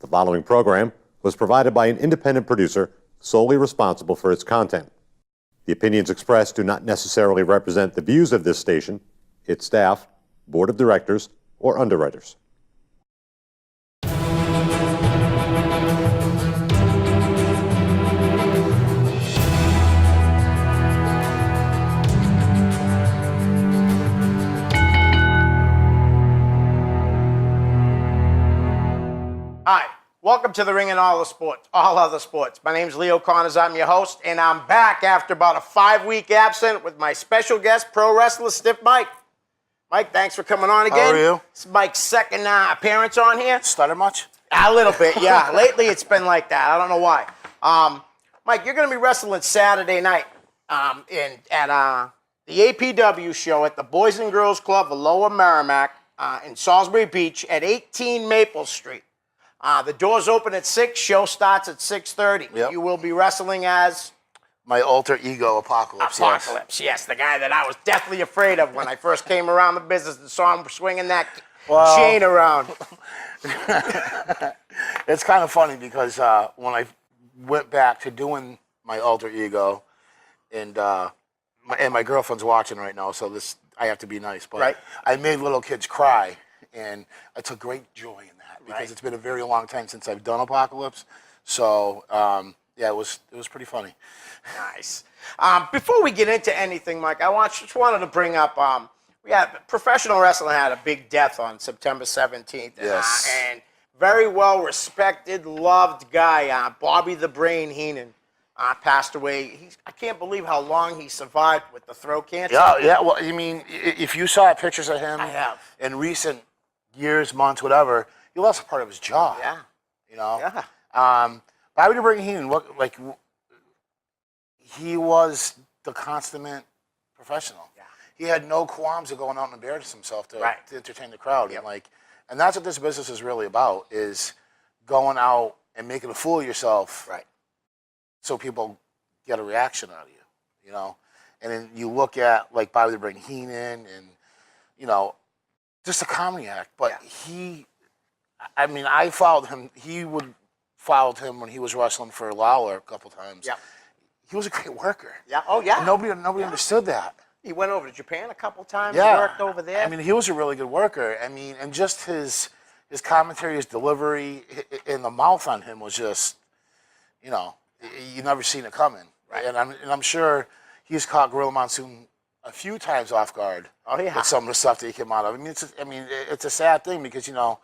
The following program was provided by an independent producer solely responsible for its content. The opinions expressed do not necessarily represent the views of this station, its staff, board of directors, or underwriters. Hi, welcome to the Ring and All Other Sports. My name's Leo Connors, I'm your host, and I'm back after about a 5-week absence with my special guest, pro wrestler Stiff Mike. Mike, thanks for coming on again. How are you? It's Mike's second appearance on here. Stutter much? A little bit, yeah. Lately it's been like that. I don't know why. Mike, you're going to be wrestling Saturday night at the APW show at the Boys and Girls Club of Lower Merrimack in Salisbury Beach at 18 Maple Street. The doors open at 6, show starts at 6:30. Yep. You will be wrestling as... My alter ego, Apocalypse. Yes, the guy that I was deathly afraid of when I first came around the business and saw him swinging that chain around. It's kind of funny because when I went back to doing my alter ego, and my girlfriend's watching right now, so I have to be nice, but right. I made little kids cry, and I took great joy in that because it's been a very long time since I've done Apocalypse. So yeah, it was pretty funny. Nice. Before we get into anything, Mike, just wanted to bring up professional wrestling had a big death on September 17th. Yes. And very well respected, loved guy, Bobby the Brain Heenan, passed away. I can't believe how long he survived with the throat cancer. Yeah. Well, I mean, if you saw pictures of him, I have. In recent years, months, whatever, he lost a part of his jaw. Yeah. You know. Yeah. Bobby the Brain Heenan, he was the consummate professional. Yeah. He had no qualms of going out and embarrassing himself to entertain the crowd. Yep. And that's what this business is really about, is going out and making a fool of yourself. Right. So people get a reaction out of you, you know. And then you look at like Bobby the Brain Heenan and, you know, just a comedy act. But I followed him. Followed him when he was wrestling for Lawler a couple times. Yeah. He was a great worker. Yeah. Oh, yeah. And nobody understood that. He went over to Japan a couple times. Yeah. Worked over there. I mean, he was a really good worker. I mean, and just his commentary, his delivery, and the mouth on him was just, you know, you never seen it coming. Right. And I'm sure he's caught Gorilla Monsoon a few times off guard. Oh, yeah. With some of the stuff that he came out of. I mean, it's a sad thing because, you know,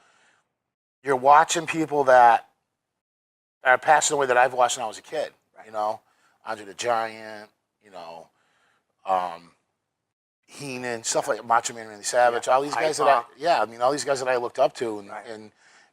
you're watching people that are passing away that I've watched when I was a kid. Right. You know, Andre the Giant, you know, Heenan, stuff like Macho Man Randy Savage, all these guys all these guys that I looked up to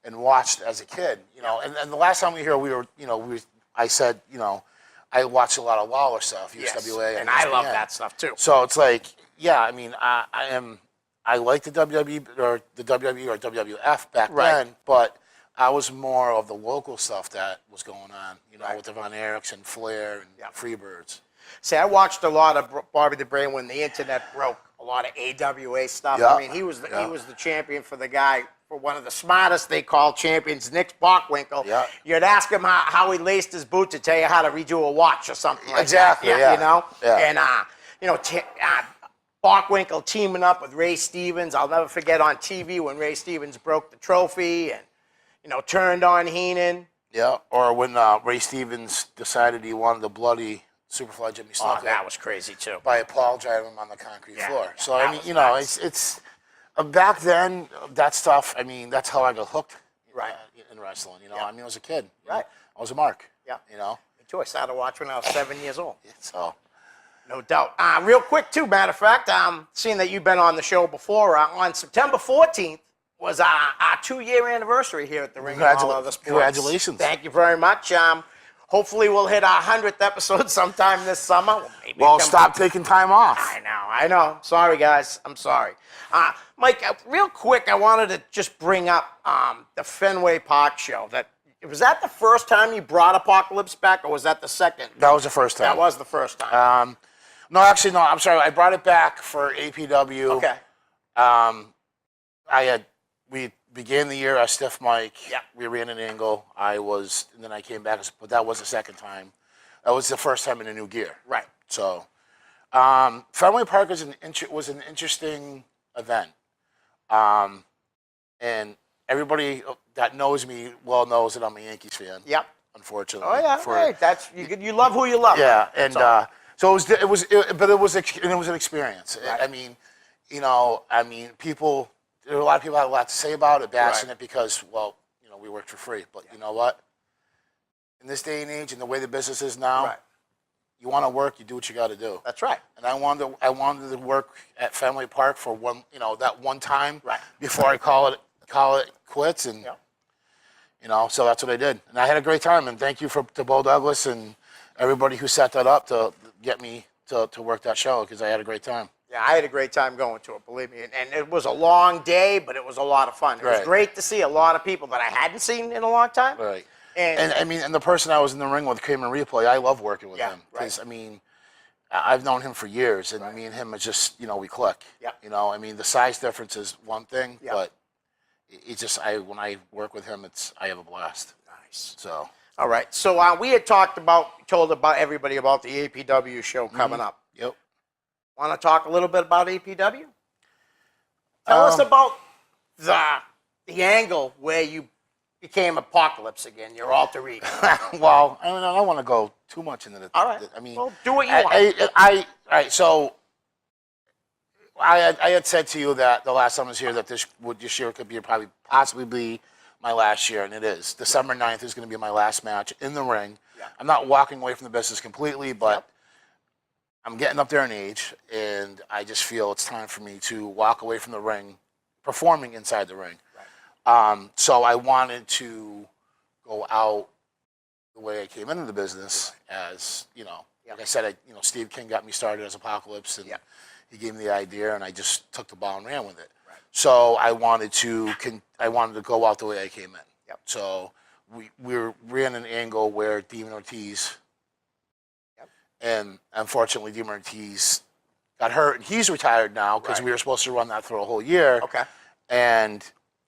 and watched as a kid, you know. And the last time we were here, I said, you know, I watched a lot of Lawler stuff, USWA, and I love that stuff too. So it's like, yeah, I mean, I like the WWE or WWF back then, but I was more of the local stuff that was going on, you know, with the Von Erichs and Flair and Freebirds. See, I watched a lot of Bobby the Brain when the internet broke. A lot of AWA stuff. Yeah. I mean, he was the champion for the guy, for one of the smartest they call champions, Nick Bockwinkel. Yeah. You'd ask him how he laced his boot to tell you how to redo a watch or something like exactly, that. Yeah. You know? Yeah. And, you know, Bockwinkel teaming up with Ray Stevens. I'll never forget on TV when Ray Stevens broke the trophy and, you know, turned on Heenan. Yeah, or when Ray Stevens decided he wanted the bloody Superfly Jimmy Snuka. Oh, that was crazy too. By Paul driving him on the concrete floor. Yeah, so I mean, you know, it's back then that stuff. I mean, that's how I got hooked. In wrestling. You know, I mean, I was a kid. Right. I was a mark. Yeah. You know. Me too. I started watching when I was 7 years old. So. No doubt. Real quick too. Matter of fact, seeing that you've been on the show before, on September 14th was our 2-year anniversary here at the Ring and All Other Sports. Congratulations. Thank you very much. Hopefully we'll hit our 100th episode sometime this summer. Well, stop taking time off. I know. Sorry, guys. I'm sorry. Mike, real quick, I wanted to just bring up the Fenway Park show. Was that the first time you brought Apocalypse back, or was that the second? That was the first time. That was the first time. No, actually, no. I'm sorry. I brought it back for APW. Okay. began the year as Stiff Mike. Yeah. We ran an angle. And then I came back, but that was the second time. That was the first time in a new gear. Right. So, Fenway Park was an interesting event. And everybody that knows me well knows that I'm a Yankees fan. Yep. Unfortunately. Oh yeah. Right. That's you love who you love. Yeah, and so it was an experience. Right. I mean, there were a lot of people had a lot to say about it, bashing it because, well, we worked for free. But you know what? In this day and age, and the way the business is now, you want to work, you do what you got to do. That's right. And I wanted to work at Fenway Park for that one time before I call it quits, and so that's what I did, and I had a great time. And thank you to Bo Douglas and everybody who set that up to get me to work that show, because I had a great time. Yeah, I had a great time going to it, believe me. And it was a long day, but it was a lot of fun. It was great to see a lot of people that I hadn't seen in a long time. Right. And the person I was in the ring with, Kramer Replay, I love working with him. Because, I've known him for years, and me and him are just, we click. Yeah. The size difference is one thing, Yeah. but it's just, when I work with him, I have a blast. Nice. So. All right. So we had told everybody about the APW show coming up. Yep. Want to talk a little bit about APW? Tell us about the angle where you became Apocalypse again, your alter ego. Well, I don't want to go too much into the. All right. Well, do what you want. All right. So, I had said to you that the last time I was here that this year could possibly be my last year, and it is. December 9th is going to be my last match in the ring. Yeah. I'm not walking away from the business completely, but I'm getting up there in age, and I just feel it's time for me to walk away from the ring, performing inside the ring. Right. So I wanted to go out the way I came into the business, as like I said, Steve King got me started as Apocalypse, and he gave me the idea, and I just took the ball and ran with it. Right. So I wanted to go out the way I came in. Yep. So we ran an angle where Demon Ortiz. And unfortunately, Demon Ortiz got hurt, and he's retired now because we were supposed to run that for a whole year. Okay. And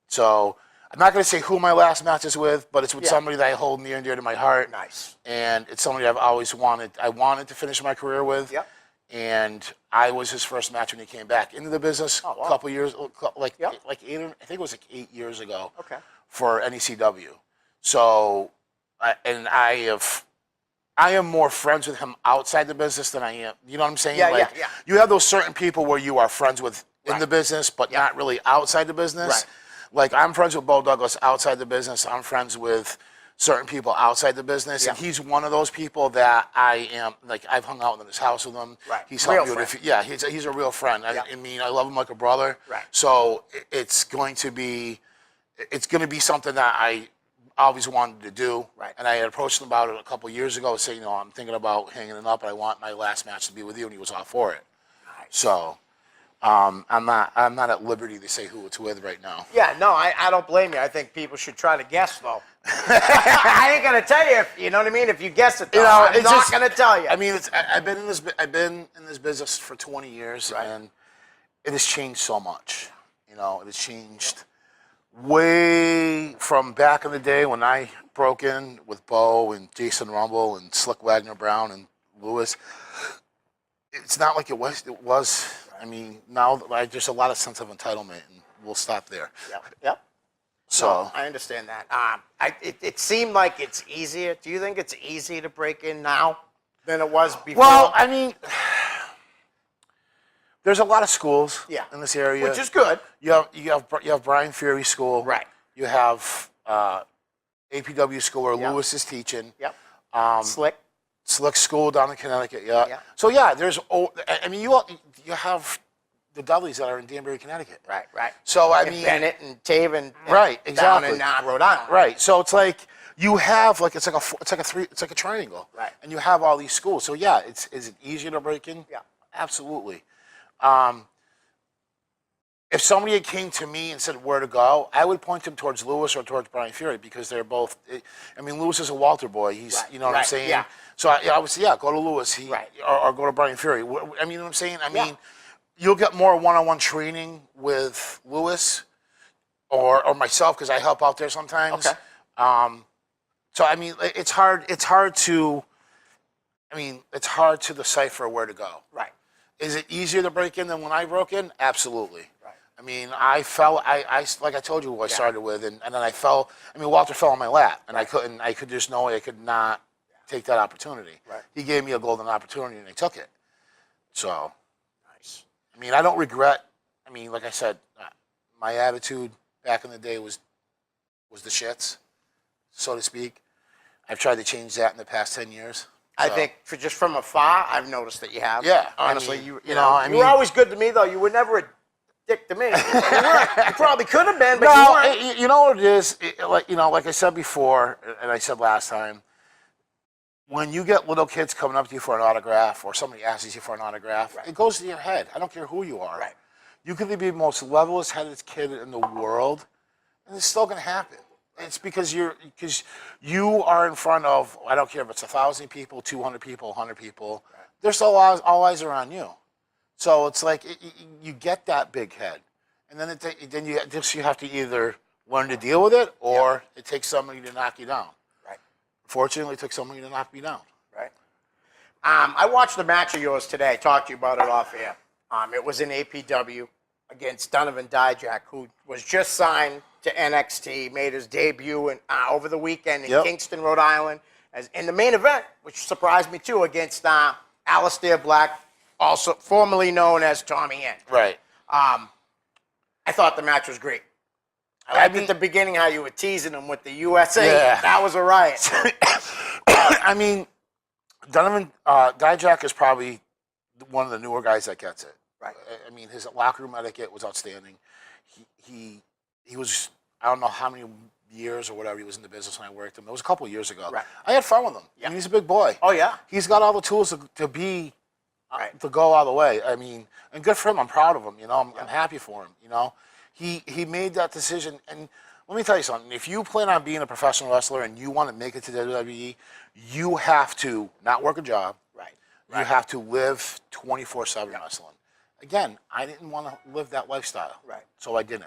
so I'm not going to say who my last match is with, but it's with somebody that I hold near and dear to my heart. Nice. And it's somebody I've always wanted. I wanted to finish my career with. Yep. And I was his first match when he came back into the business a couple years, like 8, I think it was 8 years ago. Okay. For NECW. So, I am more friends with him outside the business than I am. You know what I'm saying? Yeah. You have those certain people where you are friends with in the business, but not really outside the business. Right. Like, I'm friends with Bo Douglas outside the business. I'm friends with certain people outside the business. And he's one of those people that I am, like, I've hung out in his house with him. Right. He's helped me with he's a real friend. I love him like a brother. Right. So it's going to be something that I always wanted to do, and I had approached him about it a couple years ago, saying, I'm thinking about hanging it up, and I want my last match to be with you, and he was all for it. Nice. So, I'm not at liberty to say who it's with right now. Yeah, no, I don't blame you. I think people should try to guess, though. I ain't gonna tell you, you know what I mean. If you guess it, though, I'm not gonna tell you. I mean, I've been in this business for 20 years, and it has changed so much. It has changed. Way from back in the day when I broke in with Bo and Jason Rumble and Slick Wagner Brown and Lewis, it's not like it was. I mean, now there's a lot of sense of entitlement, and we'll stop there. Yep. So no, I understand that. It seemed like it's easier. Do you think it's easier to break in now than it was before? Well, I mean, there's a lot of schools in this area, which is good. You have Brian Fury School, right? You have APW School where Lewis is teaching. Yep. Slick School down in Connecticut. Yeah. So there's. I mean, you have the Dudleys that are in Danbury, Connecticut. Right. So I mean, Bennett and Taven. Right. Exactly. Down in Rhode Island. Right. So it's like you have it's like a triangle. Right. And you have all these schools. So is it easier to break in? Yeah. Absolutely. If somebody had came to me and said where to go, I would point them towards Lewis or towards Brian Fury because they're both. I mean, Lewis is a Walter boy. He's, you know what I'm saying. Yeah. So I would say, go to Lewis. Or go to Brian Fury. I mean, you know what I'm saying. I mean, you'll get more one-on-one training with Lewis. or myself because I help out there sometimes. Okay. So I mean, it's hard. It's hard to. I mean, it's hard to decipher where to go. Right. Is it easier to break in than when I broke in? Absolutely. Right. I mean, I fell. I like I told you who I started with, and then I fell. I mean, Walter fell on my lap, and I couldn't. I could just no way I could not take that opportunity. Right. He gave me a golden opportunity, and I took it. So, Nice. I mean, I don't regret. I mean, like I said, my attitude back in the day was the shits, so to speak. I've tried to change that in the past 10 years. I think for just from afar, I've noticed that you have. Yeah, honestly, I mean, you know, you were always good to me, though. You were never a dick to me. You weren't. You probably could have been, but you weren't. You know what it is? Like I said before, and I said last time, when you get little kids coming up to you for an autograph, or somebody asks you for an autograph, it goes to your head. I don't care who you are. Right. You could be the most levelest-headed kid in the world, and it's still going to happen. It's because you are in front of, I don't care if it's 1,000 people, 200 people, 100 people. Right. They're still all eyes are on you. So it's like you get that big head, and then you have to either learn to deal with it, or it takes somebody to knock you down. Right. Fortunately, it took somebody to knock me down. Right. I watched the match of yours today. I talked to you about it off air. It was in APW against Donovan Dijak, who was just signed to NXT, made his debut over the weekend in Kingston, Rhode Island, as in the main event, which surprised me too, against Aleister Black, also formerly known as Tommy End. Right. I thought the match was great. I liked at the beginning how you were teasing him with the USA. Yeah. That was a riot. I mean, Donovan Dijak is probably one of the newer guys that gets it. Right. I mean, his locker room etiquette was outstanding. He was, I don't know how many years or whatever he was in the business when I worked him. It was a couple of years ago. Right. I had fun with him. Yeah. I mean, he's a big boy. Oh, yeah. He's got all the tools to be, to go all the way. I mean, and good for him. I'm proud of him. You know, I'm happy for him. You know, he made that decision. And let me tell you something. If you plan on being a professional wrestler and you want to make it to WWE, you have to not work a job. Right. You have to live 24/7 wrestling. Again, I didn't want to live that lifestyle. Right. So I didn't.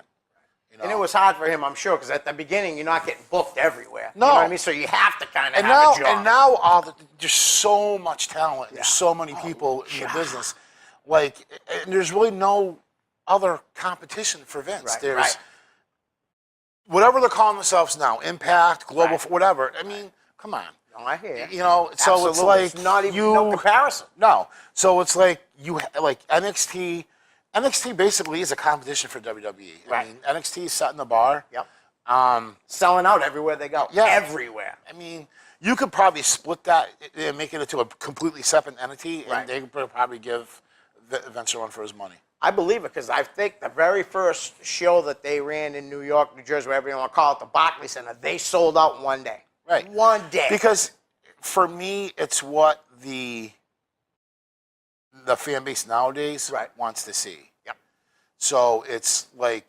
You know? And it was hard for him, I'm sure, because at the beginning, you're not getting booked everywhere. No. You know what I mean? So you have to kind of have a job. And now there's so much talent. There's so many people in the business. Like, and there's really no other competition for Vince. Right, There's whatever they're calling themselves now, Impact, Global, whatever. I mean, come on. No, I hear you. You know, so Absolutely. it's like It's not even no comparison. No. So it's like like NXT. NXT basically is a competition for WWE. Right. I mean, NXT is setting the bar. Yep. Selling out everywhere they go. Yeah. Everywhere. I mean, you could probably split that and make it into a completely separate entity, and they could probably give Vince a run for his money. I believe it, because I think the very first show that they ran in New York, New Jersey, whatever you want to call it, the Barclays Center, they sold out in one day. Right. One day. Because for me, it's what the fan base nowadays wants to see. Yep. So it's like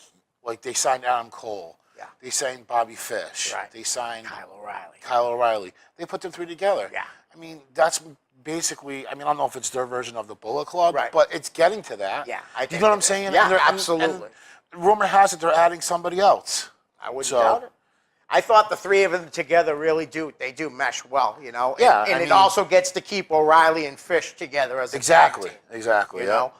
they signed Adam Cole. Yeah. They signed Bobby Fish. Right. They signed Kyle O'Reilly. They put them three together. Yeah. I mean, that's basically, I mean, I don't know if it's their version of the Bullet Club, Right. but it's getting to that. Yeah. You know what I'm saying? Yeah, And they're- absolutely. and rumor has it they're adding somebody else. I wouldn't doubt it. I thought the three of them together really do mesh well, you know. Yeah, And I it mean- also gets to keep O'Reilly and Fish together as a tag team, Exactly. you know.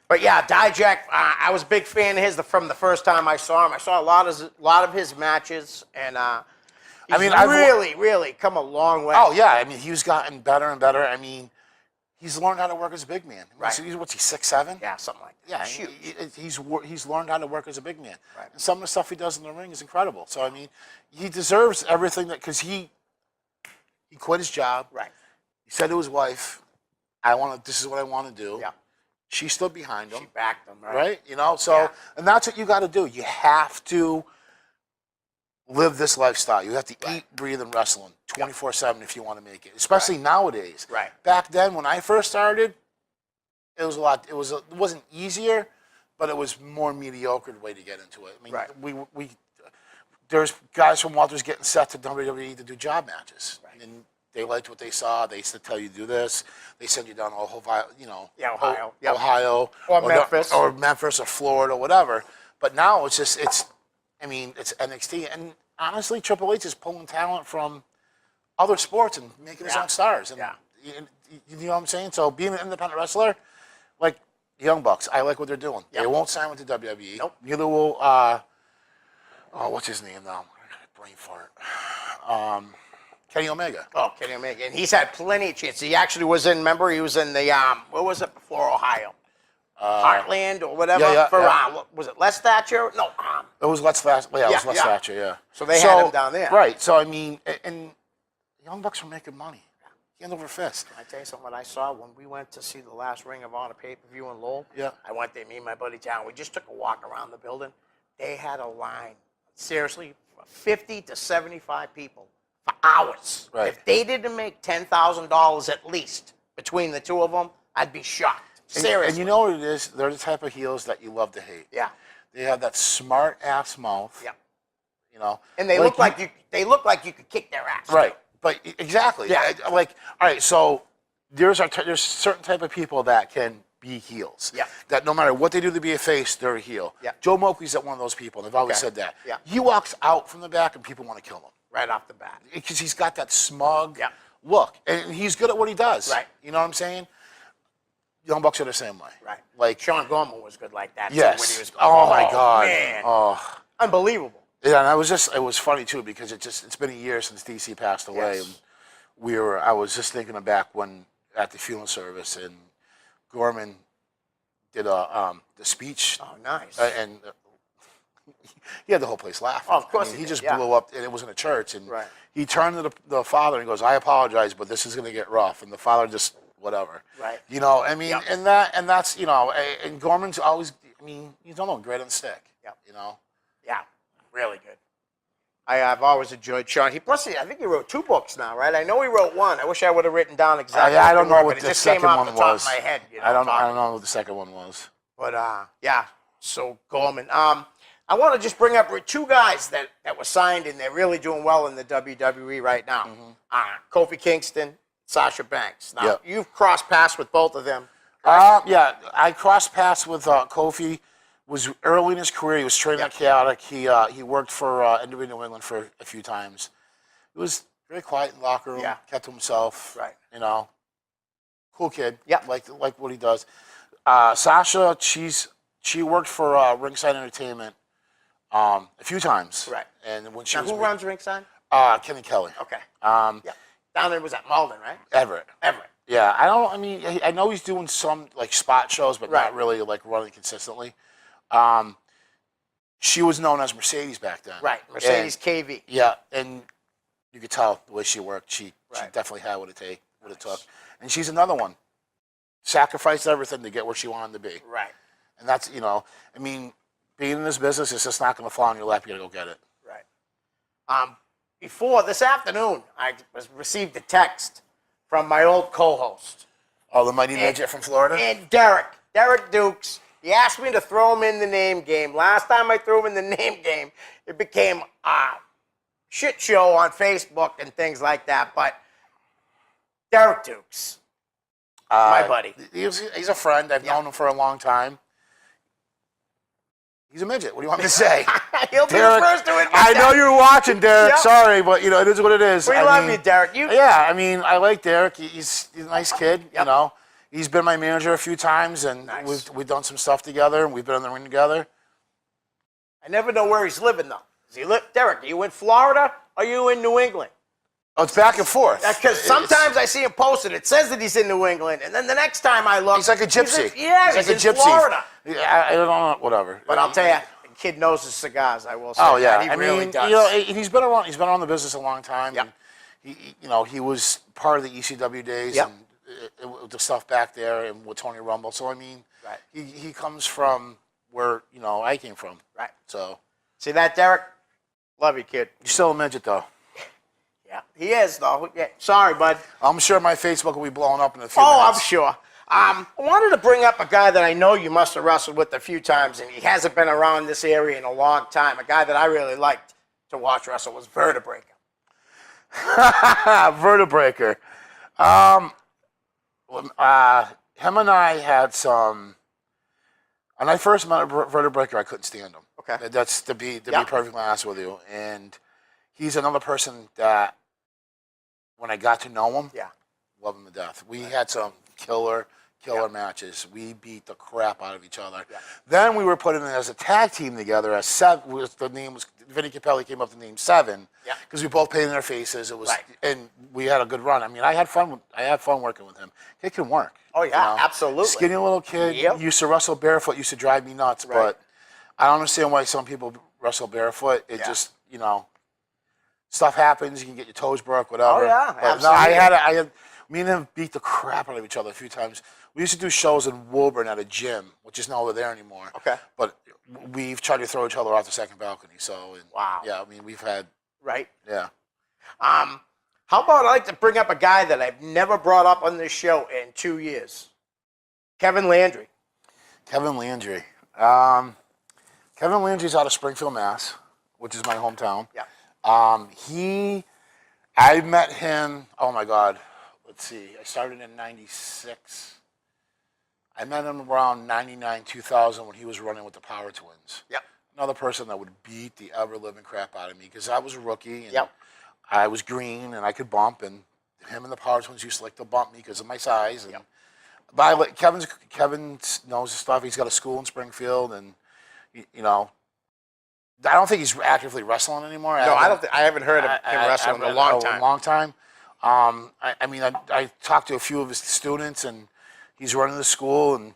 But yeah, Dijak, I was a big fan of his from the first time I saw him. I saw a lot of his matches, and he's I've really come a long way. Oh yeah, I mean he's gotten better and better. I mean, he's learned how to work as a big man. Right. What's he 6'7"? Yeah, something like that. Yeah, he's learned how to work as a big man. Right. And some of the stuff he does in the ring is incredible. So I mean, he deserves everything because he quit his job. Right. He said to his wife, this is what I want to do. Yeah. She stood behind him. She backed him, right? Right? You know, so and that's what you got to do. You have to live this lifestyle. You have to eat, breathe, and wrestling 24/7 if you want to make it. Especially nowadays. Right. Back then, when I first started, it was a lot. It wasn't easier, but it was more mediocre way to get into it. I mean, there's guys from Walters getting set to WWE to do job matches, and they liked what they saw. They used to tell you do this. They send you down to Ohio, Ohio, Ohio, or Memphis, or Florida, whatever. But now it's NXT, and honestly, Triple H is pulling talent from other sports and making his own stars. And you know what I'm saying? So being an independent wrestler, like Young Bucks, I like what they're doing. They won't sign with the WWE. Nope. Neither will what's his name now? Brain fart. Kenny Omega. Oh, Kenny Omega. And he's had plenty of chances. He actually was in, remember, he was in the, what was it before Ohio? Heartland or whatever. Was it Les Thatcher? No. It was Les Thatcher. Yeah, it was Les Thatcher, yeah. So they had him down there. Right. So, I mean, and Young Bucks were making money. Hand over fist. Can I tell you something what I saw when we went to see the last Ring of Honor pay-per-view in Lowell? Yeah. I went there, me and my buddy John. We just took a walk around the building. They had a line, seriously, 50 to 75 people for hours. Right. If they didn't make $10,000 at least between the two of them, I'd be shocked. Seriously. And you know what it is? They're the type of heels that you love to hate. Yeah. They have that smart ass mouth. Yeah. You know. And they look like you could kick their ass. Right. But exactly. Yeah. Like, all right, so there's certain type of people that can be heels. Yeah. That no matter what they do to be a face, they're a heel. Yeah. Joe Moakley's one of those people, and I've always said that. Yeah. He walks out from the back and people want to kill him. Right off the bat. Because he's got that smug Yeah. look. And he's good at what he does. Right. You know what I'm saying? Young Bucks are the same way. Right. Like Sean Gorman was good like that. yes. Too, when he was, oh my God. Man. Oh. Unbelievable. Yeah, and it was funny too because it's been a year since DC passed away. Yes. And I was just thinking of back when at the funeral service and Gorman did the speech. Oh, nice. And he had the whole place laughing. Oh, of course I mean, he he just did, blew up, and it was in a church. And Right. he turned to the father and goes, "I apologize, but this is going to get rough." And the father just whatever. Right. You know, I mean, Yep. and that's you know, and Gorman's always. I mean, he's almost great on the stick. Yep. You know. Yeah, really good. I've always enjoyed Sean. I think he wrote 2 books now, right? I know he wrote one. I wish I would have written down exactly. I don't know but what it the just came second off one the top was. of my head. You know, I don't know what the second one was. But yeah, so Gorman. I want to just bring up 2 guys that were signed and they're really doing well in the WWE right now. Kofi Kingston, Sasha Banks. Now you've crossed paths with both of them. Yeah, I crossed paths with Kofi. Was early in his career. He was training at Chaotic. He worked for NW New England for a few times. He was very quiet in the locker room. Yeah. Kept to himself. Right. You know, cool kid. Yeah. Like what he does. Sasha, she worked for Ringside Entertainment a few times. Right. And when she Now, was who runs Ringside? Kenny Kelly. Okay. Yeah. Down there was at Malden, right? Everett. Everett. Yeah, I mean, I know he's doing some like spot shows, but not really like running consistently. She was known as Mercedes back then. Right. Mercedes KV. Yeah, and you could tell the way she worked. She Right. definitely had what it took. And she's another one. Sacrificed everything to get where she wanted to be. Right. And that's, you know, I mean, being in this business is just not going to fall on your lap. You got to go get it. Right. Before this afternoon, I received a text from my old co-host. Oh, the mighty midget from Florida? And Derek Dukes. He asked me to throw him in the name game. Last time I threw him in the name game, it became a shit show on Facebook and things like that. But Derek Dukes, my buddy. He's a friend. I've known him for a long time. He's a midget. What do you want me to say? He'll be the first to admit I know that. you're watching, Derek. Yep. Sorry, but, you know, it is what it is. We love you, Derek. Yeah, I mean, I like Derek. He's a nice kid, you know. He's been my manager a few times, and we've done some stuff together, and we've been in the ring together. I never know where he's living, though. Derek, are you in Florida or are you in New England? Oh, it's back and forth. Because sometimes I see him posted. It says that he's in New England, and then the next time I look, he's like a gypsy. He's like a in gypsy. Florida. Yeah, I don't know, whatever. But I'll tell you, the kid knows his cigars. I will say. Oh yeah, that. He really does. You know, he's been around. He's been around the business a long time. Yeah. And you know, he was part of the ECW days and the stuff back there, and with Tony Rumble. So I mean, he comes from where I came from. Right. So see that, Derek? Love you, kid. You're still a midget, though. Yeah, he is, though. Yeah. Sorry, bud. I'm sure my Facebook will be blowing up in a few minutes. minutes. I'm sure. I wanted to bring up a guy that I know you must have wrestled with a few times, and he hasn't been around this area in a long time. A guy that I really liked to watch wrestle was Vertebreaker. Vertebreaker. Him and I had some. When I first met Vertebreaker, I couldn't stand him. Okay. That's to be perfectly honest with you. And he's another person that when I got to know him, love him to death. We had some killer matches. We beat the crap out of each other. Yeah. Then we were put in as a tag team together as seven. The name was Vinny Capelli came up with the name Seven. Yeah. Because we both painted our faces. It was and we had a good run. I mean, I had fun working with him. He can work. Oh yeah, absolutely. Skinny little kid. Used to wrestle barefoot. Used to drive me nuts. Right. But I don't understand why some people wrestle barefoot. It just stuff happens. You can get your toes broke, whatever. Oh yeah, but absolutely. No, I had me and him beat the crap out of each other a few times. We used to do shows in Woburn at a gym, which is not over there anymore. Okay. But we've tried to throw each other off the second balcony. So wow. Yeah, I mean we've had Yeah. How about I like to bring up a guy that I've never brought up on this show in 2 years. Kevin Landry. Kevin Landry's out of Springfield, Mass, which is my hometown. Yeah. I met him, oh my God, let's see, I started in 96. I met him around 99, 2000 when he was running with the Power Twins. Yep. Another person that would beat the ever-living crap out of me because I was a rookie and I was green and I could bump, and him and the Power Twins used to like to bump me because of my size. And, but Kevin knows his stuff. He's got a school in Springfield, and I don't think he's actively wrestling anymore. No, I haven't heard of him wrestling in a long time. I mean, I talked to a few of his students, and he's running the school. And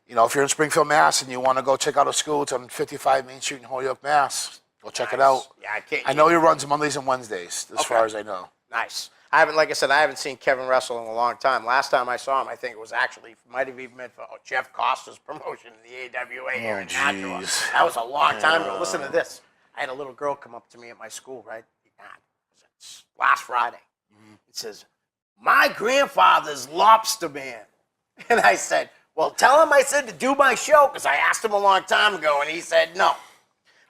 if you're in Springfield, Mass, and you want to go check out a school, it's on 55 Main Street in Holyoke, Mass. Go check it out. Yeah, I know he runs Mondays and Wednesdays, as far as I know. Nice. Like I said, I haven't seen Kevin wrestle in a long time. Last time I saw him, I think it was might have even been for Jeff Costa's promotion in the AWA here in Nashua. That was a long time ago. Listen to this. I had a little girl come up to me at my school, right? Last Friday. It says, "My grandfather's Lobster Man." And I said, "Well, tell him I said to do my show," because I asked him a long time ago, and he said no.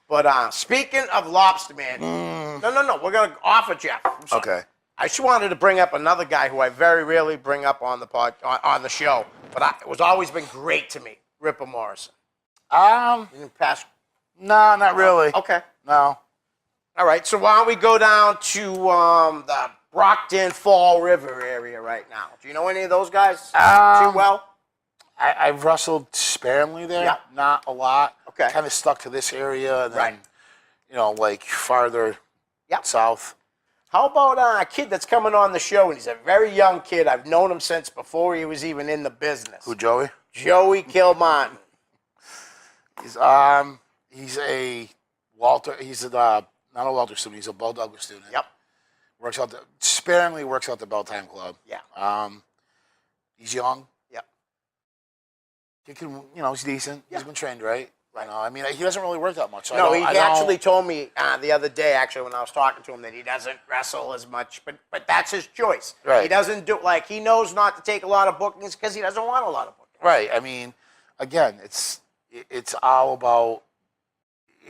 But speaking of Lobster Man, no, we're going to offer Jeff. Okay. I just wanted to bring up another guy who I very rarely bring up on the on the show, but it was always been great to me, Ripper Morrison. Past? No, not really. Okay. No. All right, so why don't we go down to the Brockton Fall River area right now? Do you know any of those guys too well? I've wrestled sparingly there, not a lot. Okay. Kind of stuck to this area, and then, like farther south. How about a kid that's coming on the show, and he's a very young kid. I've known him since before he was even in the business. Who, Joey? Joey Kilmartin. He's a Walter. He's not a Walter student. He's a Bo Douglas student. Yep. Sparingly works out the Belltime Club. Yeah. He's young. Yep. He can, he's decent. Yeah. He's been trained right. Right. I mean, he doesn't really work that much. So no, he actually told me the other day, actually, when I was talking to him, that he doesn't wrestle as much, but that's his choice. Right. He doesn't he knows not to take a lot of bookings because he doesn't want a lot of bookings. Right. I mean, again, it's all about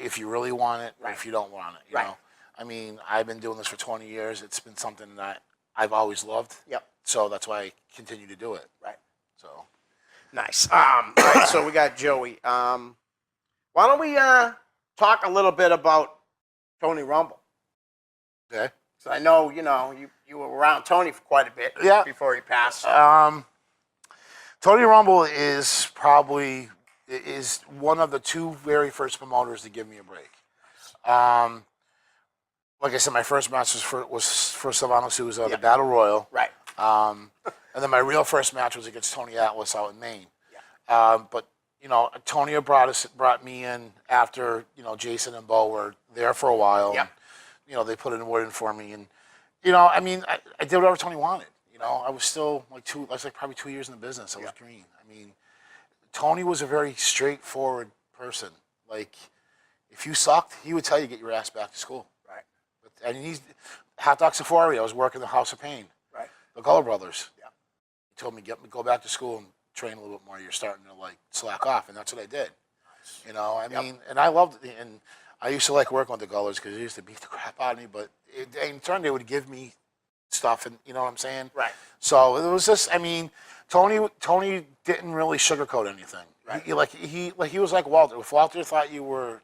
if you really want it or if you don't want it. You know? I mean, I've been doing this for 20 years. It's been something that I've always loved. Yep. So that's why I continue to do it. Right. So. Nice. Right, so we got Joey. Why don't we talk a little bit about Tony Rumble? Okay. So I know, you were around Tony for quite a bit before he passed. Tony Rumble is probably one of the two very first promoters to give me a break. Like I said, my first match was for Silvano Souza, the Battle Royal. Right. And then my real first match was against Tony Atlas out in Maine. Yeah. But Tony brought me in after, Jason and Bo were there for a while. Yeah. And, they put an award in for me. And, I mean, I did whatever Tony wanted. I was still I was probably 2 years in the business. I was green. I mean, Tony was a very straightforward person. Like, if you sucked, he would tell you to get your ass back to school. Right. And he's Hot Dog Safari. I was working the House of Pain. Right. The Color Brothers. Yeah. He told me, go back to school and train a little bit more. You're starting to slack off, and that's what I did. I mean, and I loved it, and I used to like working with the Gullers because they used to beat the crap out of me. But in turn, they would give me stuff, and you know what I'm saying? Right. So it was just, I mean, Tony didn't really sugarcoat anything. Right. He was like Walter. If Walter thought you were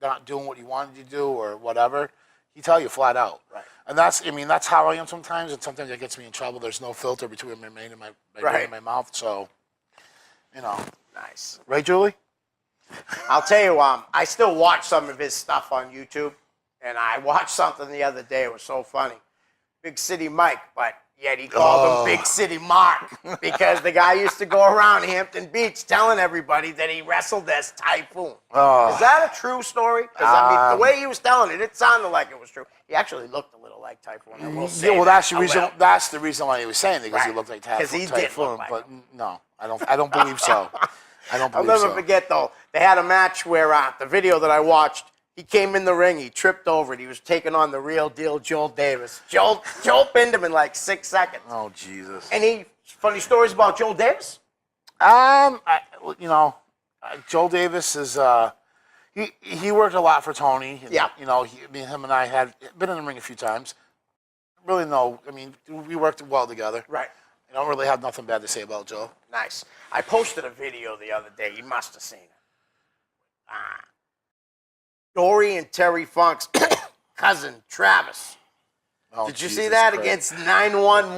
not doing what he wanted to do or whatever, he'd tell you flat out. Right. And that's how I am sometimes, and sometimes that gets me in trouble. There's no filter between my brain and my brain and my mouth, so, Nice. Right, Julie? I'll tell you, I still watch some of his stuff on YouTube, and I watched something the other day. It was so funny. Big City Mike, but yet he called him Big City Mark because the guy used to go around Hampton Beach telling everybody that he wrestled as Typhoon. Is that a true story? Because I mean, the way he was telling it, it sounded like it was true. He actually looked a little like Typhoon. I will say that's the reason. That's the reason why he was saying it, because he looked like Typhoon. Because he did look like but no, I don't believe so. I don't believe I'll never forget, though, they had a match where the video that I watched, he came in the ring, he tripped over it, he was taking on the real deal Joel Davis. Joel pinned him in like 6 seconds. Oh, Jesus. Any funny stories about Joel Davis? Joel Davis is, he worked a lot for Tony. And, Yeah. Him and I had been in the ring a few times. Really we worked well together. Right. I don't really have nothing bad to say about Joe. Nice. I posted a video the other day. You must have seen it. Dory and Terry Funk's cousin, Travis. Oh, Did you Jesus see that Christ. against 911?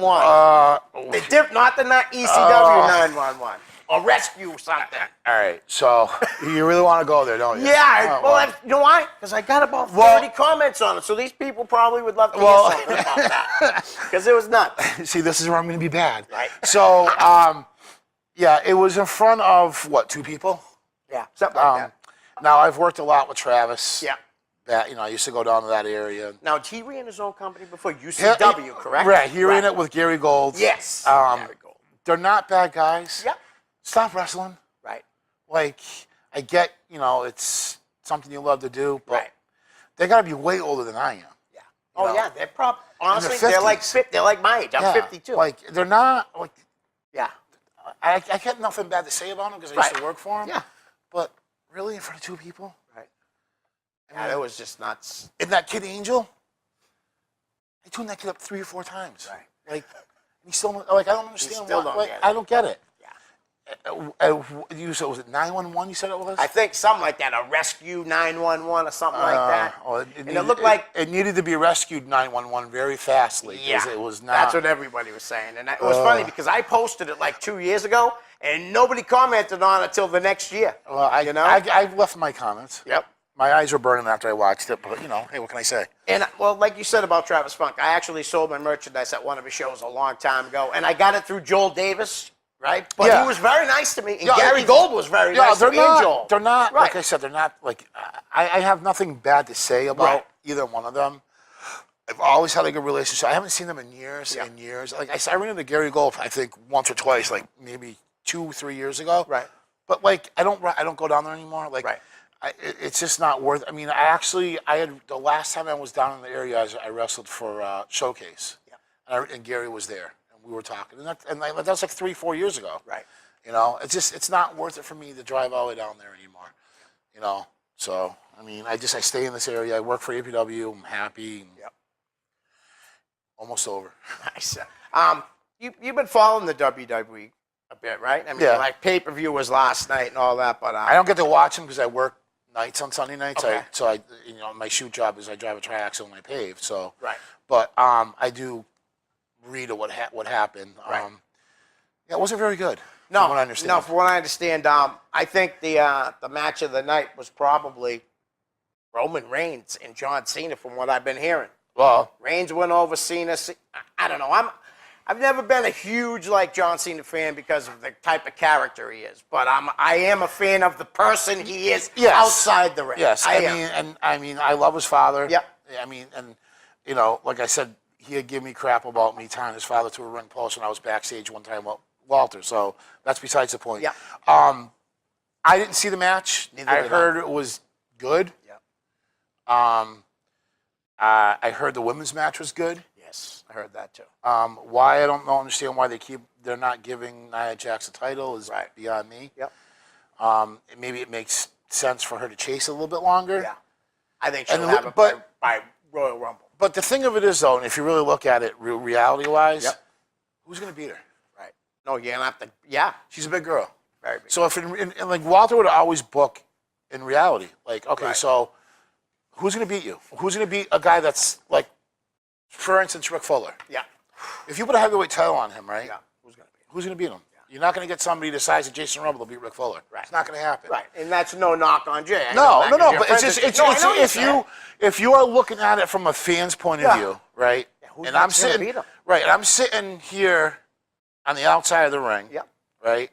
Not the ECW 911. Or rescue something. All right, so you really want to go there, don't you? Yeah. You know why? Because I got about 30 comments on it. So these people probably would love to hear something about that. Because it was nuts. See, this is where I'm going to be bad. Right. So, it was in front of, 2 people? Yeah, something like that. Now, I've worked a lot with Travis. Yeah. I used to go down to that area. Now, he ran his own company before, UCW, correct? Right, he ran it with Gary Gold. Yes. Gary Gold. They're not bad guys. Yep. Stop wrestling. Right. I get, it's something you love to do, but they got to be way older than I am. Yeah. Yeah, they're probably, honestly, they're they're like my age. I'm 52. They're not, yeah. I get nothing bad to say about them because I used to work for them. Yeah. But really, in front of 2 people? Right. Yeah, that was just nuts. And that kid Angel, I tuned that kid up 3 or 4 times. Right. He still, I don't understand still why. don't get it. I don't get it. Yeah. You said, was it 911 you said it was? I think something like that, a rescue 911 or something like that. It looked like it needed to be rescued 911 very fastly. Yeah, it was not. that's what everybody was saying. And it was funny because I posted it like 2 years ago, and nobody commented on it until the next year. Well, I left my comments. Yep. My eyes were burning after I watched it, but hey, what can I say? And like you said about Travis Funk, I actually sold my merchandise at one of his shows a long time ago, and I got it through Joel Davis, right? But he was very nice to me, and Gary Gold was very nice to me. And Joel. They're not, right. like I said, they're not I have nothing bad to say about either one of them. I've always had a good relationship. I haven't seen them in years and years. Like I said, I ran into Gary Gold, I think, once or twice, like maybe 2-3 years ago. Right. But I don't go down there anymore. It's just not worth. I mean, I had the last time I was down in the area, I wrestled for Showcase. Yeah. And Gary was there, and we were talking, and that was like 3-4 years ago. Right. It's not worth it for me to drive all the way down there anymore. So I stay in this area. I work for APW. I'm happy. Yep. Almost over. Nice. You've been following the WWE a bit, right? I mean, like pay-per-view was last night and all that, but I don't get to watch them because I work nights on Sunday nights. Okay. My shoot job is I drive a triaxle and I pave. So, right. But I do read what happened. Right. It wasn't very good. No, from what I understand. No, from what I understand, I think the match of the night was probably Roman Reigns and John Cena, from what I've been hearing. Well, Reigns went over Cena. I don't know. I've never been a huge John Cena fan because of the type of character he is, but I am a fan of the person he is outside the ring. Yes, I love his father. Yep. Like I said, he'd give me crap about me tying his father to a ring post when I was backstage one time with Walter. So that's besides the point. Yeah. I didn't see the match. I heard it was good. Yeah. I heard the women's match was good. Yes, I heard that too. Why I don't understand why they're not giving Nia Jax a title is beyond me. Yep. Maybe it makes sense for her to chase a little bit longer. Yeah. I think she'll have it by Royal Rumble. But the thing of it is, though, and if you really look at it reality-wise, who's going to beat her? Right. No, you're going to have to, yeah. She's a big girl. Very big. So if Walter would always book in reality, so Who's going to beat you? Who's going to beat a guy that's like, for instance, Rick Fuller? Yeah. If you put a heavyweight title on him, right? Yeah. Who's going to beat him? Who's going to beat him? Yeah. You're not going to get somebody the size of Jason Rumble to beat Rick Fuller. Right. It's not going to happen. Right. And that's no knock on Jay. No. But it's just if you are looking at it from a fan's point of view, right? Yeah, who's and I'm next gonna sitting beat him? right. And I'm sitting here on the outside of the ring. Yep. Right.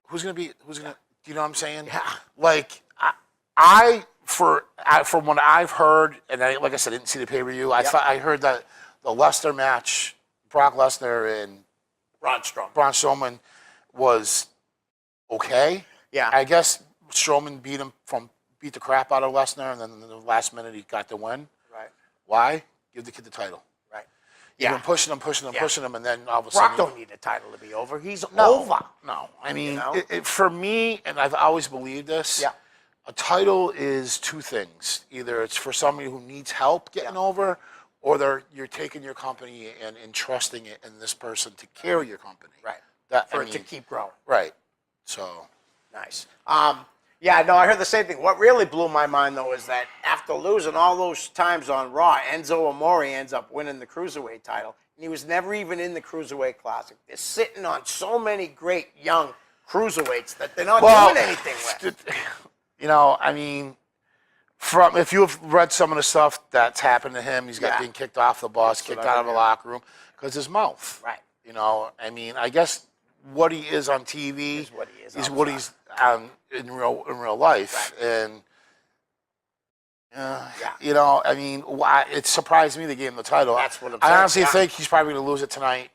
Who's going to beat? Who's going to? Do you know what I'm saying? Yeah. Like from what I've heard, and like I said, I didn't see the pay-per-view. I heard that the Lesnar match, Brock Lesnar and Braun Strowman. Braun Strowman was okay. Yeah. I guess Strowman beat the crap out of Lesnar, and then in the last minute he got the win. Right. Why? Give the kid the title. Right. You've Yeah. been pushing him, and then all of a Brock sudden don't need a title to be over. He's no, over. No, I mean, You know? for me, and I've always believed this. Yeah. A title is two things. Either it's for somebody who needs help getting over, or you're taking your company and entrusting it in this person to carry your company. Right. That It to keep growing. Right. So. Nice. Yeah, no, I heard the same thing. What really blew my mind, though, is that after losing all those times on Raw, Enzo Amore ends up winning the Cruiserweight title. And he was never even in the Cruiserweight Classic. They're sitting on so many great young Cruiserweights that they're not doing anything with. You know, I mean, if you've read some of the stuff that's happened to him, he's got being kicked off the bus, kicked out of the locker room because his mouth. Right. You know, I mean, I guess what he is on TV Is what he is is what he's in real life, Right. and you know, I mean, it surprised me they gave him the title. That's what I'm I saying, honestly think he's probably going to lose it tonight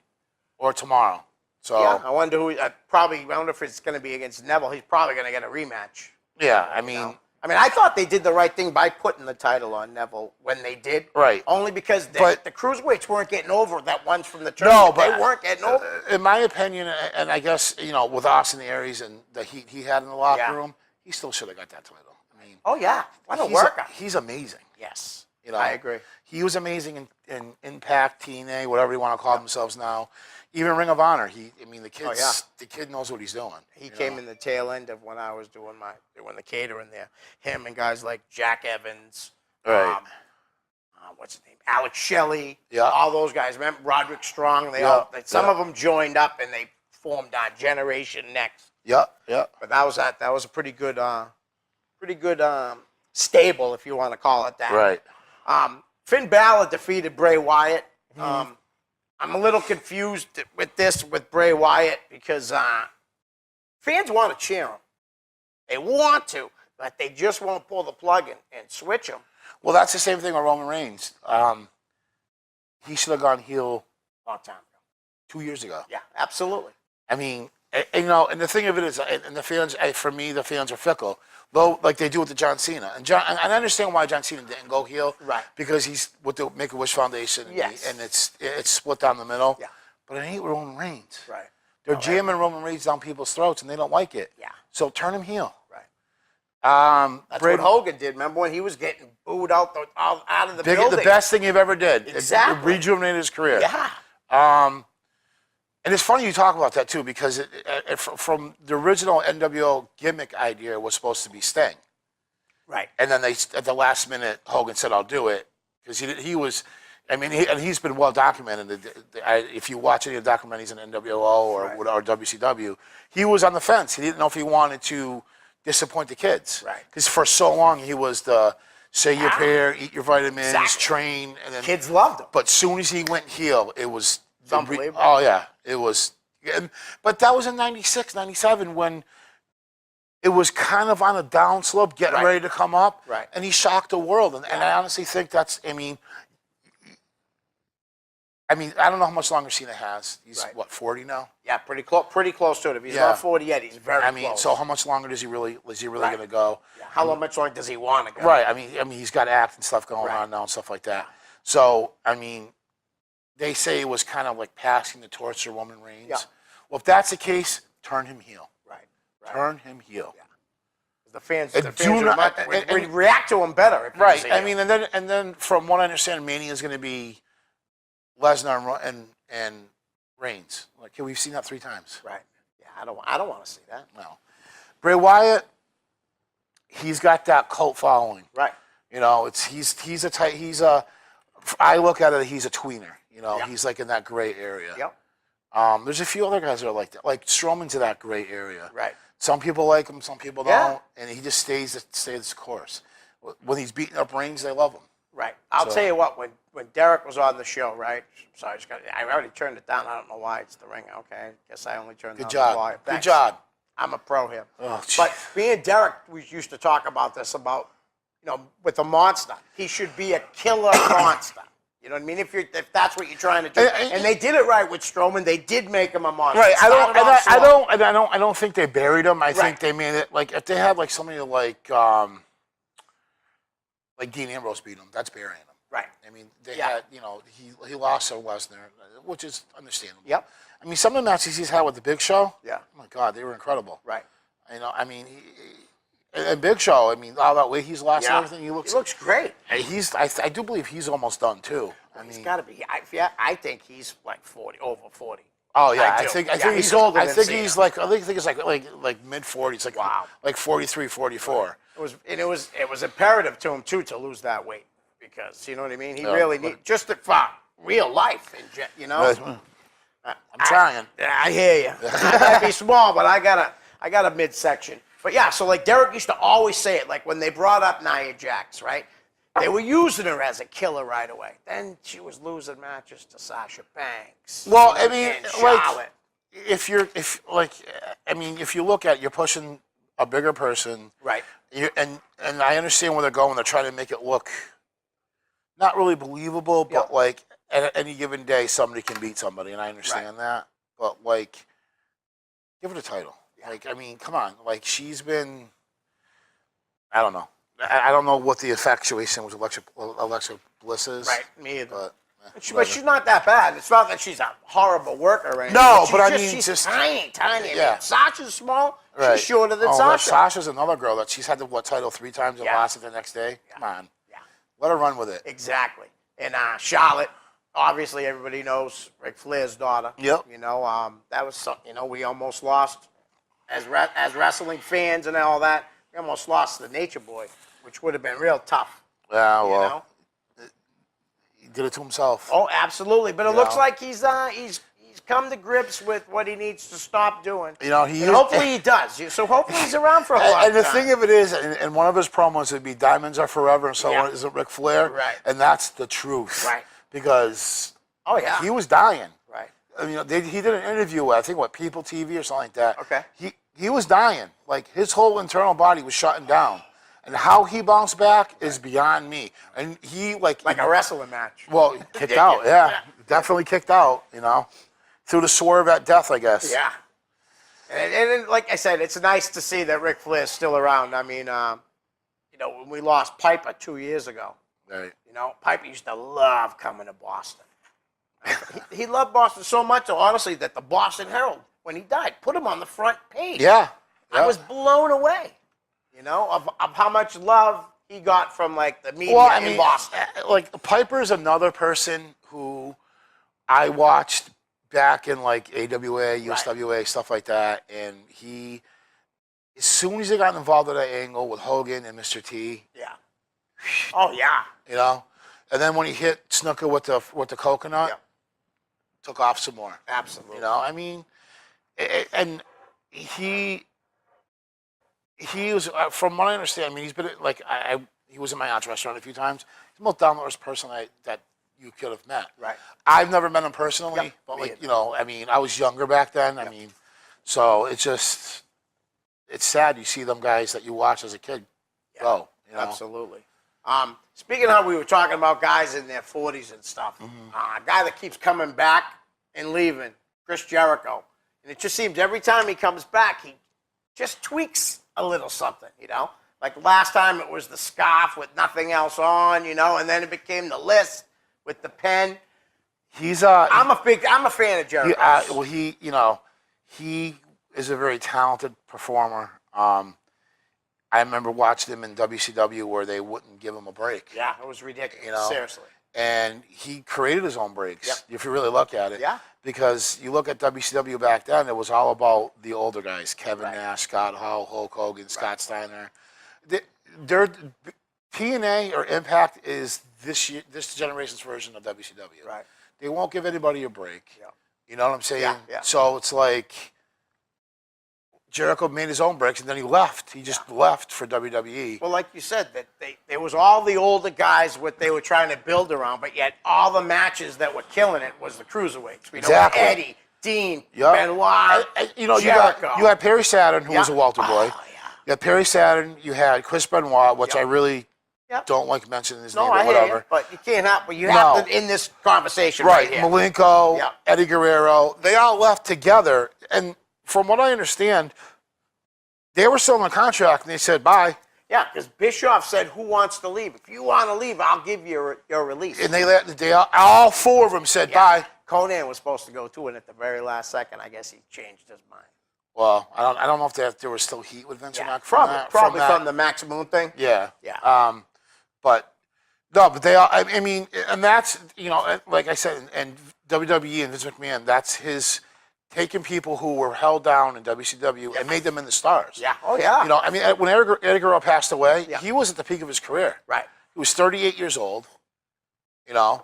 or tomorrow. So Yeah, I wonder who. I wonder if it's going to be against Neville. He's probably going to get a rematch. yeah, I mean. I thought they did the right thing by putting the title on Neville when they did. Right. Only because But- the Cruiserweights weren't getting over that ones from the No, tournament. but they weren't getting over. in my opinion, and I guess you know, with Austin Aries and the heat he had in the locker Yeah. room, he still should have got that title. I mean, Oh yeah, what a he's worker. He's amazing. Yes, You know, I agree. He was amazing in Impact, TNA, whatever you want to call themselves now. Even Ring of Honor. The kid knows what he's doing. He came in the tail end of when I was doing the catering there. Him and guys like Jack Evans, Right. What's his name? Alex Shelley. Yeah. All those guys. Remember Roderick Strong? Some of them joined up and they formed Generation Next. Yeah. But that was a pretty good stable, if you want to call it that. Right. Finn Balor defeated Bray Wyatt. I'm a little confused with Bray Wyatt because fans want to cheer him. They want to, but they just won't pull the plug and switch him. Well, that's the same thing with Roman Reigns. He should have gone heel Long time ago. 2 years ago. Yeah, absolutely. I mean, you know, and the thing of it is, and the fans, for me, the fans are fickle. Though, like they do with the John Cena, and I understand why John Cena didn't go heel, Right. Because he's with the Make-A-Wish Foundation, Yes. and it's split down the middle. Yeah. But it ain't Roman Reigns. Right. They're jamming Roman Reigns down people's throats, and they don't like it. Yeah. So turn him heel. Right. That's Bray- what Hogan did. Remember when he was getting booed out of the building? the best thing he ever did. Exactly. It rejuvenated his career. Yeah. And it's funny you talk about that too, because from the original NWO gimmick idea was supposed to be Sting. Right. And then at the last minute, Hogan said, "I'll do it," because he was. I mean, he's been well documented. If you watch any of the documentaries in NWO or WCW, he was on the fence. He didn't know if he wanted to disappoint the kids. Right. Because for so long he was the say your prayer, eat your vitamins, Exactly. train, and then Kids loved him. But soon as he went heel, it was unbelievable. Oh yeah, it was. But that was in '96, '97 when. It was kind of on a down slope, getting ready to come up, Right. and he shocked the world. And I honestly think that's. I mean, I don't know how much longer Cena has. He's what, 40 now? Yeah, pretty close to it. If he's not 40 yet, he's very close. So how much longer is he really going to go? Yeah. How much longer does he want to go? Right. I mean, he's got act and stuff going on now and stuff like that. So they say it was kind of like passing the torch to Roman Reigns. Yeah. Well, if that's the case, turn him heel. Right. Turn him heel. Yeah. The fans would react to him better. If he was Right. a heel. And then from what I understand, Mania is going to be Lesnar and Reigns. Like, we've seen that 3 times. Right. Yeah, I don't want to see that. No. Bray Wyatt, he's got that cult following. Right. You know, he's a tight. I look at it. He's a tweener. You know, he's like in that gray area. Yep. There's a few other guys that are like that. Like Strowman's in that gray area. Right. Some people like him, some people Yeah. don't, and he just stays the course. When he's beating up Reigns, they love him. Right. I'll tell you what. When Derek was on the show, right? Sorry, I already turned it down. I don't know why. It's the ring. Okay. Guess I only turned down the volume. Good job. I'm a pro here. Oh, but me and Derek, we used to talk about this with the monster. He should be a killer monster. You know what I mean? If that's what you're trying to do, and they did it right with Strowman, they did make him a monster. Right. I don't think they buried him. I think they made it like if they had like somebody like Dean Ambrose beat him, that's burying him. Right. I mean, they had he lost to Lesnar, which is understandable. Yep. I mean, some of the matches he's had with the Big Show. Yeah. Oh my God, they were incredible. Right. You know, I mean, and Big Show. I mean, all that weight he's lost and everything. He looks great. I do believe he's almost done too. He's got to be. I think he's like 40, over 40. Oh yeah, I think he's older. I think he's like mid 40s, like 43, 44. It was imperative to him too to lose that weight because you know what I mean. He really need just for real life, you know. I'm trying. I hear you. I might be small, but I got a midsection. But yeah, so like Derek used to always say it, like when they brought up Nia Jax, right? They were using her as a killer right away. Then she was losing matches to Sasha Banks. Well, I mean, and Charlotte. if you look at you're pushing a bigger person, right? And I understand where they're going. They're trying to make it look not really believable, but like at any given day somebody can beat somebody, and I understand that. But like, give her the title. Yeah. Like, I mean, come on. Like, she's been. I don't know. I don't know what the infatuation with Alexa Bliss is. Right, me either. But she's not that bad. It's not that she's a horrible worker or anything. No, but I mean, she's just tiny. Yeah. I mean, Sasha's small. Right. She's shorter than Sasha. Well, Sasha's another girl that she's had the title 3 times and lost it the next day. Yeah. Come on. Yeah. Let her run with it. Exactly. And Charlotte, obviously everybody knows Ric Flair's daughter. Yep. You know, that was something, we almost lost as wrestling fans and all that. We almost lost the Nature Boy, which would have been real tough. Yeah, well, he did it to himself. Oh, absolutely. But it looks like he's come to grips with what he needs to stop doing. You know, hopefully he does. So hopefully he's around for a long time. And the thing of it is, and one of his promos would be "Diamonds are forever," and so on. Is it Ric Flair? Right. And that's the truth. Right. Because he was dying. Right. I mean, he did an interview with, I think, People TV or something like that. Okay. He was dying. Like, his whole internal body was shutting down. And how he bounced back is beyond me. And he, like a wrestling match. Well, kicked out, Definitely kicked out, Through the swerve at death, I guess. Yeah. And like I said, it's nice to see that Ric Flair's still around. I mean, when we lost Piper 2 years ago, right. Piper used to love coming to Boston. he loved Boston so much, honestly, that the Boston Herald, when he died, put him on the front page. Yeah. I was blown away, of how much love he got from, like, the media in Boston. Like, Piper's another person who I watched back in, like, AWA, USWA, stuff like that, and he, as soon as he got involved with that angle with Hogan and Mr. T. Yeah. Oh, yeah. And then when he hit Snooker with the coconut, took off some more. Absolutely. I mean, and he was, from what I understand, I mean, he's been, like, he was in my aunt's restaurant a few times. He's the most down-to-earth person that you could have met. Right. I've never met him personally, but, like, I mean, I was younger back then. I mean, so it's just, it's sad you see them guys that you watch as a kid go. Absolutely. Speaking of how we were talking about guys in their 40s and stuff, a guy that keeps coming back and leaving, Chris Jericho. And it just seems every time he comes back, he just tweaks a little something, Like last time it was the scarf with nothing else on, and then it became the list with the pen. I'm a fan of Jericho. He is a very talented performer. I remember watching him in WCW where they wouldn't give him a break. Yeah, it was ridiculous. Seriously. And he created his own breaks, if you really look at it. Yeah. Because you look at WCW back then, it was all about the older guys, Kevin Nash, Scott Hall, Hulk Hogan, Scott Steiner. TNA or Impact is this generation's version of WCW. Right. They won't give anybody a break. Yeah. You know what I'm saying? Yeah. So it's like Jericho made his own breaks and then he left. He just left for WWE. Well, like you said, that there was all the older guys what they were trying to build around, but yet all the matches that were killing it was the cruiserweights. We know Exactly. Eddie, Dean, Yep. Benoit, Jericho. You had Perry Saturn, who was a Walter boy. Oh, yeah. You had Perry Saturn. You had Chris Benoit, which I really don't like mentioning his name, No, but I hear whatever. you, but you can't help. But you have to in this conversation right here. Malenko, Yeah. Eddie Guerrero, they all left together, and from what I understand, they were still in a contract, and they said bye. Yeah, because Bischoff said, "Who wants to leave? If you want to leave, I'll give you your release." And all four of them said bye. Conan was supposed to go too, and at the very last second, I guess he changed his mind. Well, I don't know if there was still heat with Vince or not. Probably from the Max Moon thing. Yeah. Yeah. But no, but they all. I mean, and that's like I said, and WWE and Vince McMahon, that's his taking people who were held down in WCW and made them into stars. Yeah. Oh yeah. I mean, when Eddie Guerrero passed away, he was at the peak of his career. Right. He was 38 years old. I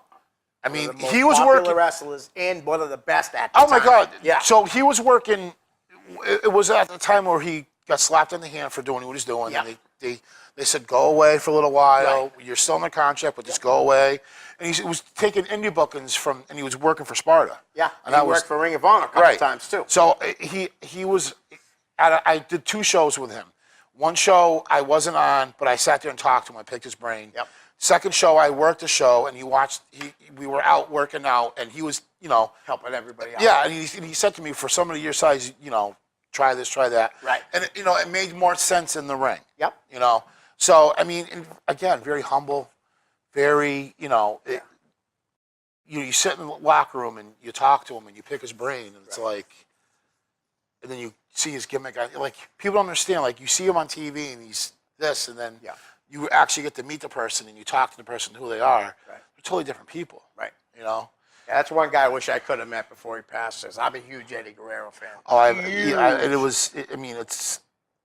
mean, One of the he most was popular working. wrestlers and one of the best at the Oh time. my God! Yeah. So he was working. It was at the time where he got slapped in the hand for doing what he was doing. Yeah. And they said, go away for a little while. Right. You're still in the contract, but just go away. And he was taking indie bookings and he was working for Sparta. Yeah. And he worked for Ring of Honor a couple times too. So he was. I did 2 shows with him. One show I wasn't on, but I sat there and talked to him. I picked his brain. Yep. Second show, I worked the show, and we were out working out, and he was, helping everybody out. Yeah, and he said to me, for somebody your size, try this, try that. Right. And, it made more sense in the ring. Yep. So, I mean, again, very humble, very, you sit in the locker room and you talk to him and you pick his brain, and it's like, and then you see his gimmick. Like, people don't understand. Like, you see him on TV and he's this, and then you actually get to meet the person and you talk to the person who they are. Right. They're totally different people. Right. Yeah, that's one guy I wish I could have met before he passes. I'm a huge Eddie Guerrero fan. It's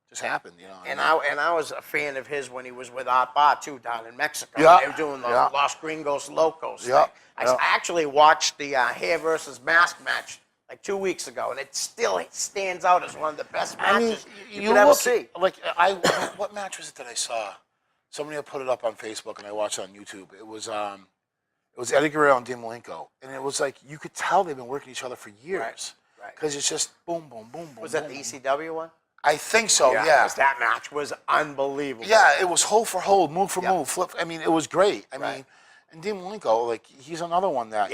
just happened, And I was a fan of his when he was with Art Bar too down in Mexico. Yeah. They were doing the Los Gringos Locos thing. Yeah. I actually watched the hair versus mask match like 2 weeks ago, and it still stands out as one of the best matches you could ever see. What match was it that I saw? Somebody had put it up on Facebook, and I watched it on YouTube. It was Eddie Guerrero and Dean Malenko, and it was like you could tell they've been working each other for years. Right. Because it's just boom, boom, boom, boom. Was that the ECW one? I think so. Yeah. 'Cause that match was unbelievable. Yeah, it was hold for hold, move for move, flip. I mean, it was great. I mean, and Dean Malenko, he's another one that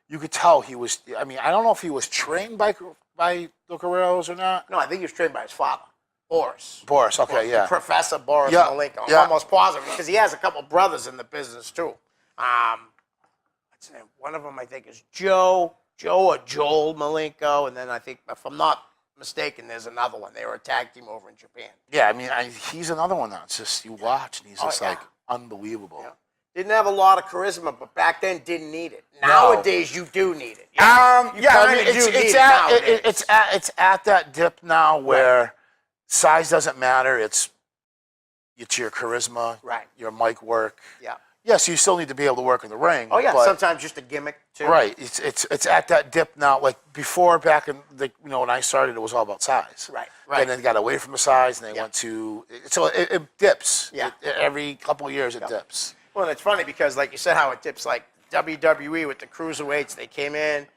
you could tell he was. I mean, I don't know if he was trained by the Guerreros or not. No, I think he was trained by his father, Boris. Okay, yeah. Professor Boris Yeah, Malenko. yeah. I'm almost positive because he has a couple brothers in the business too. What's his name? One of them I think is Joe or Joel Malenko, and then I think, if I'm not mistaken, there's another one. They were a tag team over in Japan. Yeah, I mean, he's another one that's just you watch and he's just like unbelievable. Yeah. Didn't have a lot of charisma, but back then didn't need it. Nowadays, you do need it. It's at that dip now where size doesn't matter. It's your charisma, your mic work. Yeah. Yes, you still need to be able to work in the ring. Oh yeah, but, sometimes just a gimmick too. Right. It's at that dip now. Like before, back in when I started, it was all about size. Right. And then they got away from the size, and they went to it dips. Yeah. Every couple of years, it dips. Well, and it's funny because, like you said, how it dips. Like WWE with the cruiserweights, they came in,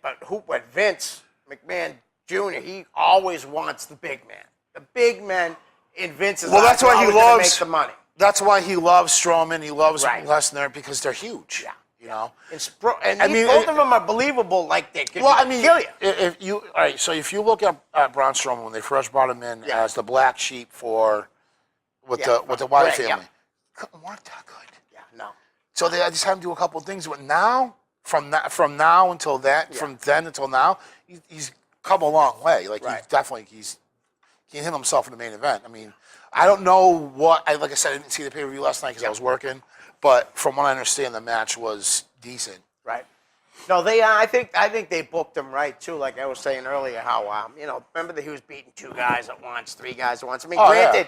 but Vince McMahon Jr. He always wants the big man. The big men in Vince's eyes that's why he always gonna loves make the money. That's why he loves Strowman. He loves Lesnar because they're huge. Yeah. And both of them are believable. Like they could kill you. If you look at Braun Strowman when they first brought him in as the black sheep with the Wyatt family, couldn't work that good. Yeah, no. So they just had him do a couple of things. But now, from now until that, from then until now, he's come a long way. Like he's he hit himself in the main event. I mean, I don't know like I said, I didn't see the pay-per-view last night because I was working. But from what I understand, the match was decent. Right. No, they. I think they booked him right too. Like I was saying earlier, how remember that he was beating 2 guys at once, 3 guys at once. I mean, granted,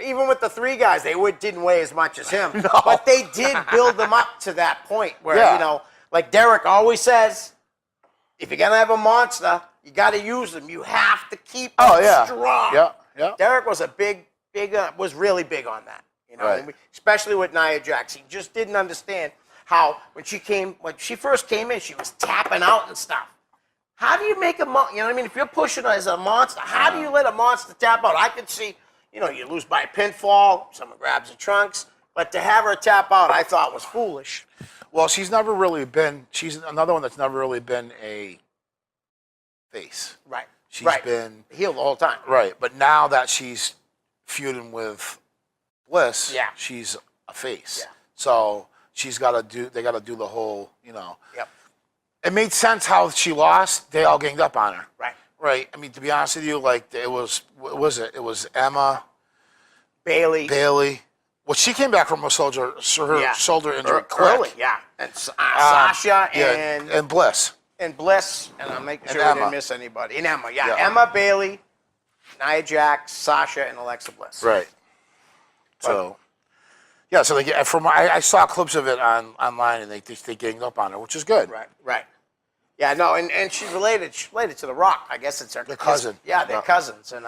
even with the 3 guys, they didn't weigh as much as him, but they did build them up to that point where like Derek always says, if you're gonna have a monster, you got to use them. You have to keep them strong. Yeah. Derek was was really big on that. Especially with Nia Jax. He just didn't understand how when she first came in, she was tapping out and stuff. How do you make a monster? You know what I mean? If you're pushing her as a monster, how do you let a monster tap out? I could see, you lose by a pinfall, someone grabs the trunks, but to have her tap out, I thought was foolish. Well, she's another one that's never really been a face. Right. She's been healed the whole time. Right. But now that she's feuding with Bliss, yeah, she's a face. Yeah. So they got to do the whole, Yep. It made sense how she lost. They all ganged up on her. Right. Right. I mean, to be honest with you, like it was Emma, Bailey. Well, she came back from a shoulder injury early. Yeah. And Sasha and Bliss. And Bliss, and I'm making sure we didn't miss anybody. And Emma, yeah. Emma, Bailey, Nia Jax, Sasha, and Alexa Bliss. Right. So, so they get I saw clips of it online, and they ganged up on her, which is good. Right. Yeah, no, and she's related to The Rock. I guess it's her cousin. Yeah, they're cousins, and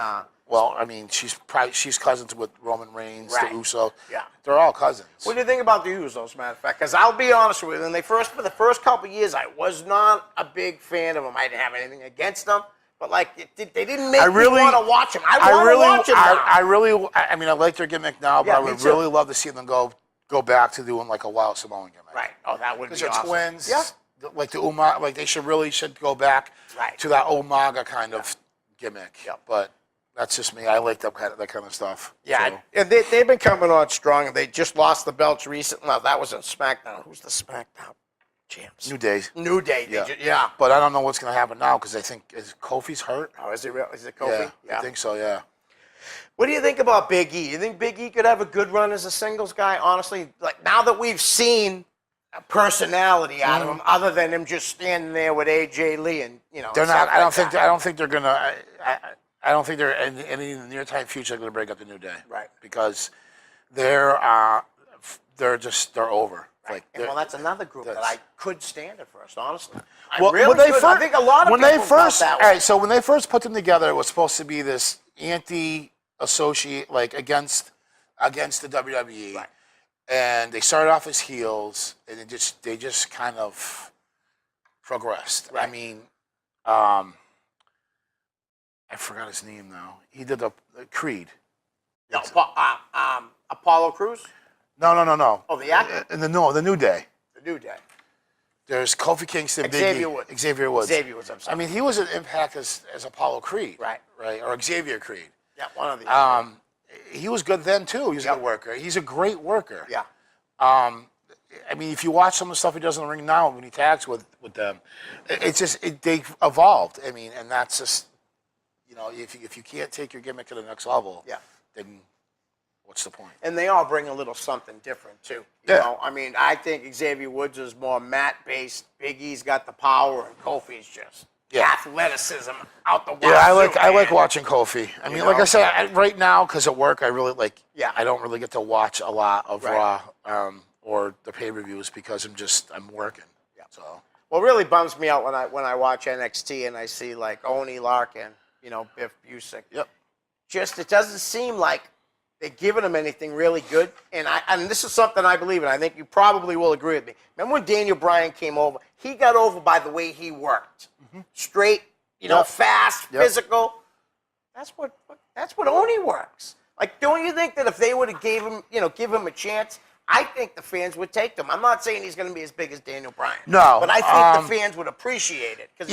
well, I mean, she's cousins with Roman Reigns, the Uso. Yeah, they're all cousins. What do you think about the Usos, matter of fact? Because I'll be honest with you, for the first couple of years, I was not a big fan of them. I didn't have anything against them, but they didn't make me want to watch them. I want to watch them now. I mean, I like their gimmick now, but I would really love to see them go back to doing like a Wild Samoan gimmick. Right. Oh, that would be awesome. Because they're twins. Yeah. Like the Umaga, like they should go back to that Umaga kind of gimmick. Yep. But that's just me. I like that kind of stuff. Yeah, so. and they've been coming on strong. They just lost the belts recently. No, that was on SmackDown. Who's the SmackDown champs? New Day. Yeah. But I don't know what's going to happen now because I think Kofi's hurt. Oh, is it real? Is it Kofi? Yeah, I think so. Yeah. What do you think about Big E? You think Big E could have a good run as a singles guy? Honestly, like now that we've seen a personality out of him, other than him just standing there with AJ Lee and they're not. I don't think they're gonna. I don't think they're in the near time future going to break up the New Day. Right. Because they're over. Right. Like, that's another group that I could stand at first, honestly. I think a lot of people felt that way. All right, so when they first put them together, it was supposed to be this anti-associate, like against the WWE. Right. And they started off as heels, and they just kind of progressed. Right. I mean, I forgot his name now. He did the Creed. No, Apollo Crews? No. Oh, the actor? The New Day. The New Day. There's Kofi Kingston, Xavier Woods. Xavier Woods. I'm sorry. I mean, he was an Impact as Apollo Creed. Right. Or Xavier Creed. Yeah, one of the. He was good then too. He was a good worker. He's a great worker. Yeah. I mean, if you watch some of the stuff he does in the ring now when he tags with them, it's just they evolved. I mean, and that's just if you can't take your gimmick to the next level, then what's the point? And they all bring a little something different too. You know, I mean, I think Xavier Woods is more mat-based. Big E's got the power, and Kofi's just athleticism out the wazoo. Yeah, I like watching Kofi. I mean, like I said, right now because at work, I really like. Yeah. I don't really get to watch a lot of Raw or the pay-per-views because I'm working. Yeah. So. Well, it really bums me out when I watch NXT and I see like Oni Larkin, Biff Busick. Yep. Just it doesn't seem like they're giving him anything really good. And this is something I believe in. I think you probably will agree with me. Remember when Daniel Bryan came over? He got over by the way he worked. Mm-hmm. Straight, fast, physical. That's what Oni works. Like, don't you think that if they would have give him a chance, I think the fans would take them. I'm not saying he's going to be as big as Daniel Bryan. No, but I think the fans would appreciate it. If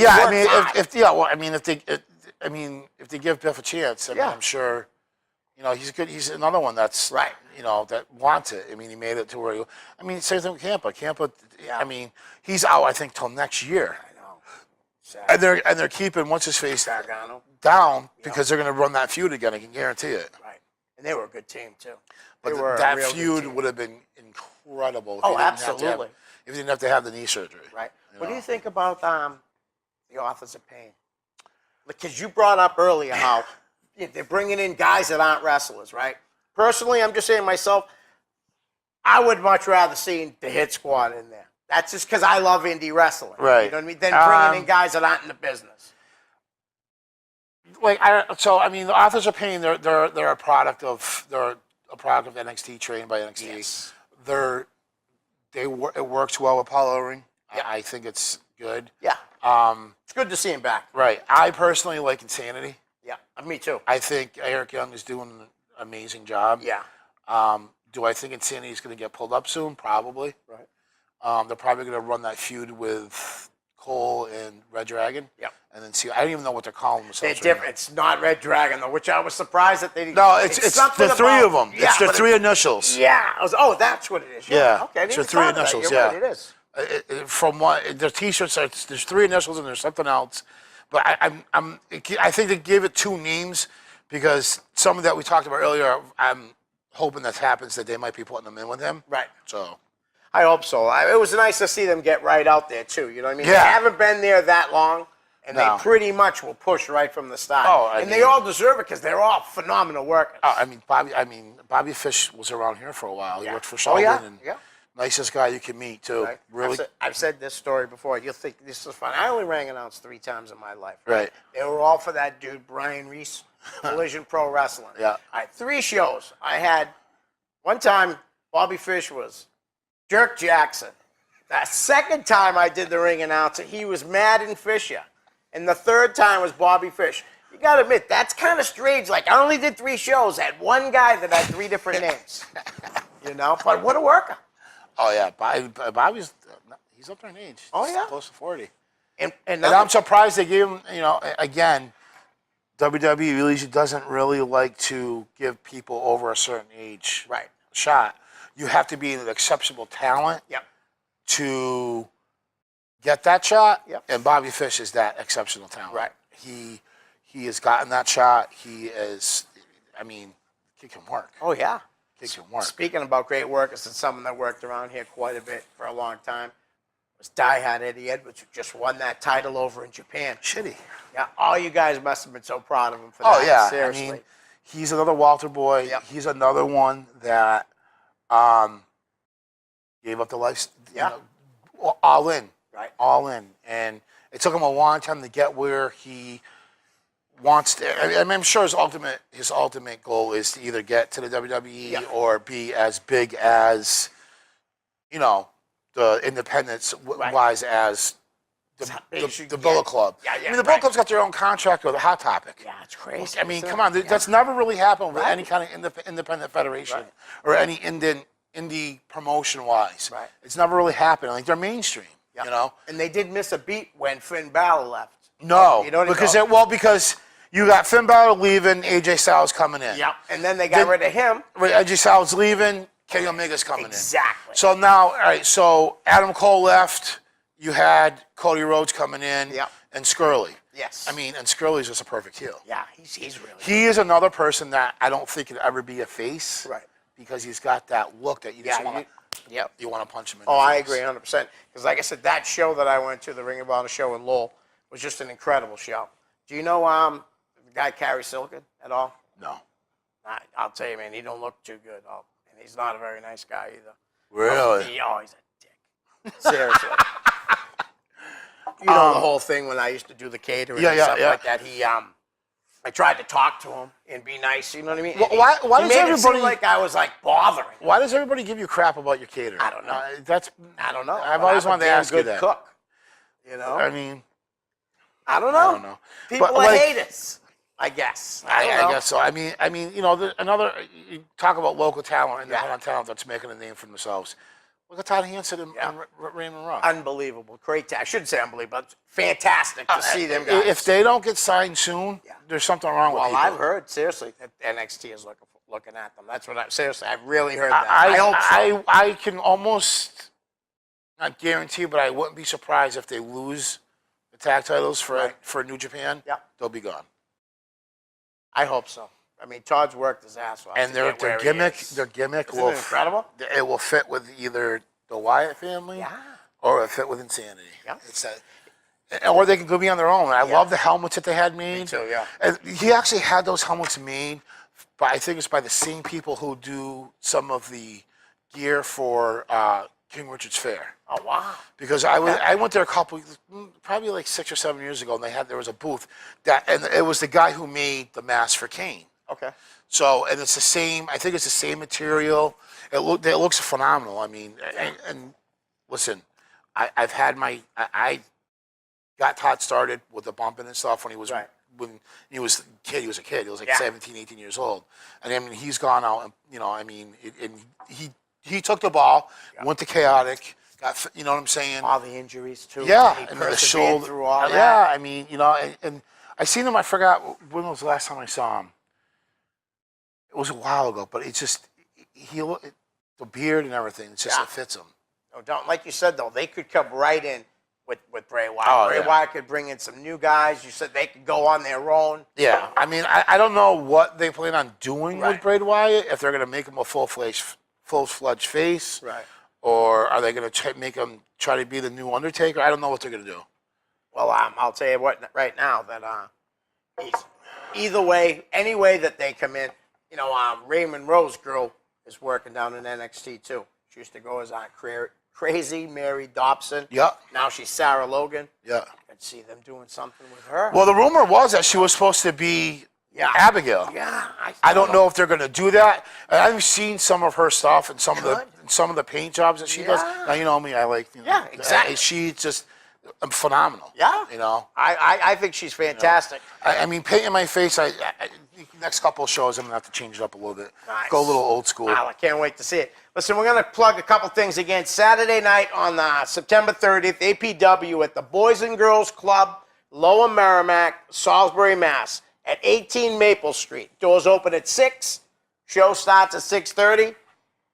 they give Biff a chance, I'm sure. He's good. He's another one that's right. That wants it. I mean, he made it to where same thing with Ciampa. Ciampa. I mean, he's out. I think till next year. I know. Sad. And they're keeping what's his face down because they're going to run that feud again. I can guarantee it. Right. And they were a good team too. But that feud would have been incredible. Oh, absolutely. if he didn't have to have the knee surgery. Right. What do you think about the Authors of Pain? Because you brought up earlier how they're bringing in guys that aren't wrestlers, right? Personally, I'm just saying myself, I would much rather see the Hit Squad in there. That's just because I love indie wrestling. Right. You know what I mean? Than bringing in guys that aren't in the business. Like I mean, the Authors of Pain, they're a product of NXT, trained by NXT. Yes. It works well with Paul Ellering. Yeah. I think it's good. Yeah. It's good to see him back. Right. I personally like Insanity. Yeah. Me too. I think Eric Young is doing an amazing job. Yeah. Do I think Insanity is going to get pulled up soon? Probably. Right. They're probably going to run that feud with Cole and Red Dragon. Yep. And then see, I don't even know what they're calling themselves. They're right different. now. It's not Red Dragon though, which I was surprised that they didn't. No, it's the three of them. Yeah, it's the three initials. Yeah. That's what it is. Yeah. Okay. It's the three initials. You're Yeah. right, it is. From what their T-shirts, there's three initials and there's something else. But I think they gave it two names because some of that we talked about earlier. I'm hoping that happens, that they might be putting them in with him. Right. So I hope so. It was nice to see them get right out there too. You know what I mean? Yeah. They haven't been there that long, and No. they pretty much will push right from the start. I they mean- all deserve it because they're all phenomenal workers. Bobby Fish was around here for a while. He worked for Oh Sheldon. yeah. And Yeah. nicest guy you can meet too. Right. Really. I've said this story before. You'll think this is fun. I only rang announced 3 times in my life. Right. They were all for that dude, Brian Reese, Collision Pro Wrestling. Yeah. All right, 3 shows. I had one time Bobby Fish was Jerk Jackson. The second time I did the ring announcer, he was Madden Fisher. And the third time was Bobby Fish. You got to admit, that's kind of strange. Like, I only did 3 shows. I had one guy that had 3 different names. You know? But what a worker. Oh yeah, Bobby's he's up there in age. Oh, He's yeah. close to 40. And I'm surprised they gave him. You know, again, WWE really doesn't really like to give people over a certain age Right. a shot. You have to be an exceptional talent Yep. to get that shot. Yep. And Bobby Fish is that exceptional talent. Right. He has gotten that shot. He is. I mean, he can work. Oh, yeah. He can work. Speaking about great workers, and someone that worked around here quite a bit for a long time was diehard Eddie Edwards, who just won that title over in Japan. Shitty. Yeah, all you guys must have been so proud of him for Oh that. yeah, Seriously. I mean, he's another Walter boy. Yep. He's another one that gave up the life. Yeah. All in. Right. All in, and it took him a long time to get where he wants to. I mean, I'm sure his ultimate goal is to either get to the WWE Yeah. or be as big as, you know, the independents wise as the Bullet Club. Yeah, yeah, I mean, the Bullet Club's got their own contract with the Hot Topic. Yeah, it's crazy. I mean, isn't come it? on. Yeah. That's never really happened with Right. any kind of independent federation Right. or any indie promotion-wise. Right. It's never really happened. Like, they're mainstream, Yeah. you know? And they did miss a beat when Finn Balor left. No. You know what I because because you got Finn Balor leaving, AJ Styles coming in. Yep. And then they got rid of him. AJ Styles leaving, Kenny Omega's coming Exactly. in. So now, all right, so Adam Cole left. You had Cody Rhodes coming in. Yep. And Skrull. Yes. I mean, and Skrull's just a perfect heel. Yeah, he's really He is another person that I don't think could ever be a face. Right. Because he's got that look that you just want to Yep. you want to punch him in Oh, the I face. agree 100%. Because like I said, that show that I went to, the Ring of Honor show in Lowell, was just an incredible show. Do you know the guy Carrie Silken at all? No. I'll tell you, man, he don't look too good. Oh, and he's not a very nice guy either. Really? He's a dick. Seriously. You know the whole thing when I used to do the catering and stuff like that. I tried to talk to him and be nice. You know what I mean? Why he does made it seem everybody like I was like bothering? Why does everybody give you crap about your catering? I don't know. I don't know. I've But always I'm a wanted to damn ask you good that. Cook. You know? I mean, I don't know. I don't know. People But, like, hate us. I guess. I don't know. guess so. I mean, you know, you talk about local talent and independent talent that's making a name for themselves. Look at Todd Hansen and Raymond Ross. Unbelievable. Great. I shouldn't say unbelievable, but fantastic to see them guys. If they don't get signed soon, there's something wrong with well, people. I've heard, seriously, that NXT is looking at them. That's what I've really heard that. I hope so. I can almost not guarantee, but I wouldn't be surprised if they lose the tag titles for New Japan. Yeah. They'll be gone. I hope so. I mean, Todd's worked his ass off. And their gimmick Isn't will it incredible? It will fit with either the Wyatt family, Yeah. or a fit with insanity. Yeah. It's or they can go be on their own. I love the helmets that they had made. Me too, yeah. And he actually had those helmets made, but I think it's by the same people who do some of the gear for King Richard's Fair. Oh, wow. Because I went there probably like 6 or 7 years ago, and there was a booth and it was the guy who made the mask for Kane. Okay. So, and it's the same. I think it's the same material. It looks phenomenal. I mean, and listen, I got Todd started with the bumping and stuff when he was when he was a kid. He was a kid. He was like 17, 18 years old, and I mean he's gone out and he took the ball, went to chaotic. Got, you know what I'm saying? All the injuries too. Yeah, he and the shoulder through all that. Yeah, I mean, and I seen him. I forgot when was the last time I saw him. It was a while ago, but it's just the beard and everything. It's just it fits him. No, don't like you said though. They could come right in with Bray Wyatt. Oh, Bray Wyatt could bring in some new guys. You said they could go on their own. Yeah, I mean, I don't know what they plan on doing with Bray Wyatt. If they're going to make him a full-fledged face, right? Or are they going to make him try to be the new Undertaker? I don't know what they're going to do. Well, I'll tell you what right now that he's either way, any way that they come in. Raymond Rose girl is working down in NXT too. She used to go as Crazy Mary Dobson. Yeah. Now she's Sarah Logan. Yeah. I could see them doing something with her. Well, the rumor was that she was supposed to be Abigail. Yeah. I don't know if they're going to do that. I've seen some of her stuff and some of the paint jobs that she does. Now you know me. I like. Exactly. She's just phenomenal. Yeah. I think she's fantastic. I mean, painting my face. Next couple of shows, I'm gonna have to change it up a little bit. Nice. Go a little old school. Wow, I can't wait to see it. Listen, we're gonna plug a couple things again. Saturday night on September 30th, APW at the Boys and Girls Club, Lower Merrimack, Salisbury, Mass. At 18 Maple Street. Doors open at 6. Show starts at 6:30. You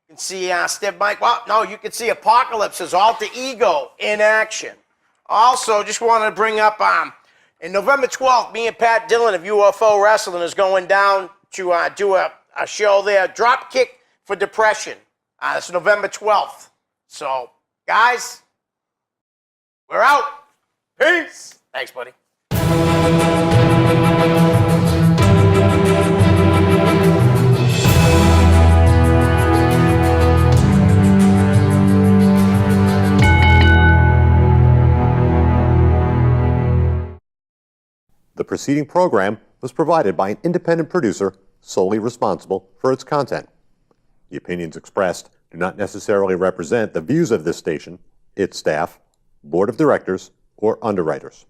can see Stib Mike. Well, no, you can see Apocalypse's Alter Ego in action. Also, just wanted to bring up. In November 12th, me and Pat Dillon of UFO Wrestling is going down to do a show there, Dropkick for Depression. It's November 12th. So, guys, we're out. Peace. Thanks, buddy. The preceding program was provided by an independent producer solely responsible for its content. The opinions expressed do not necessarily represent the views of this station, its staff, board of directors, or underwriters.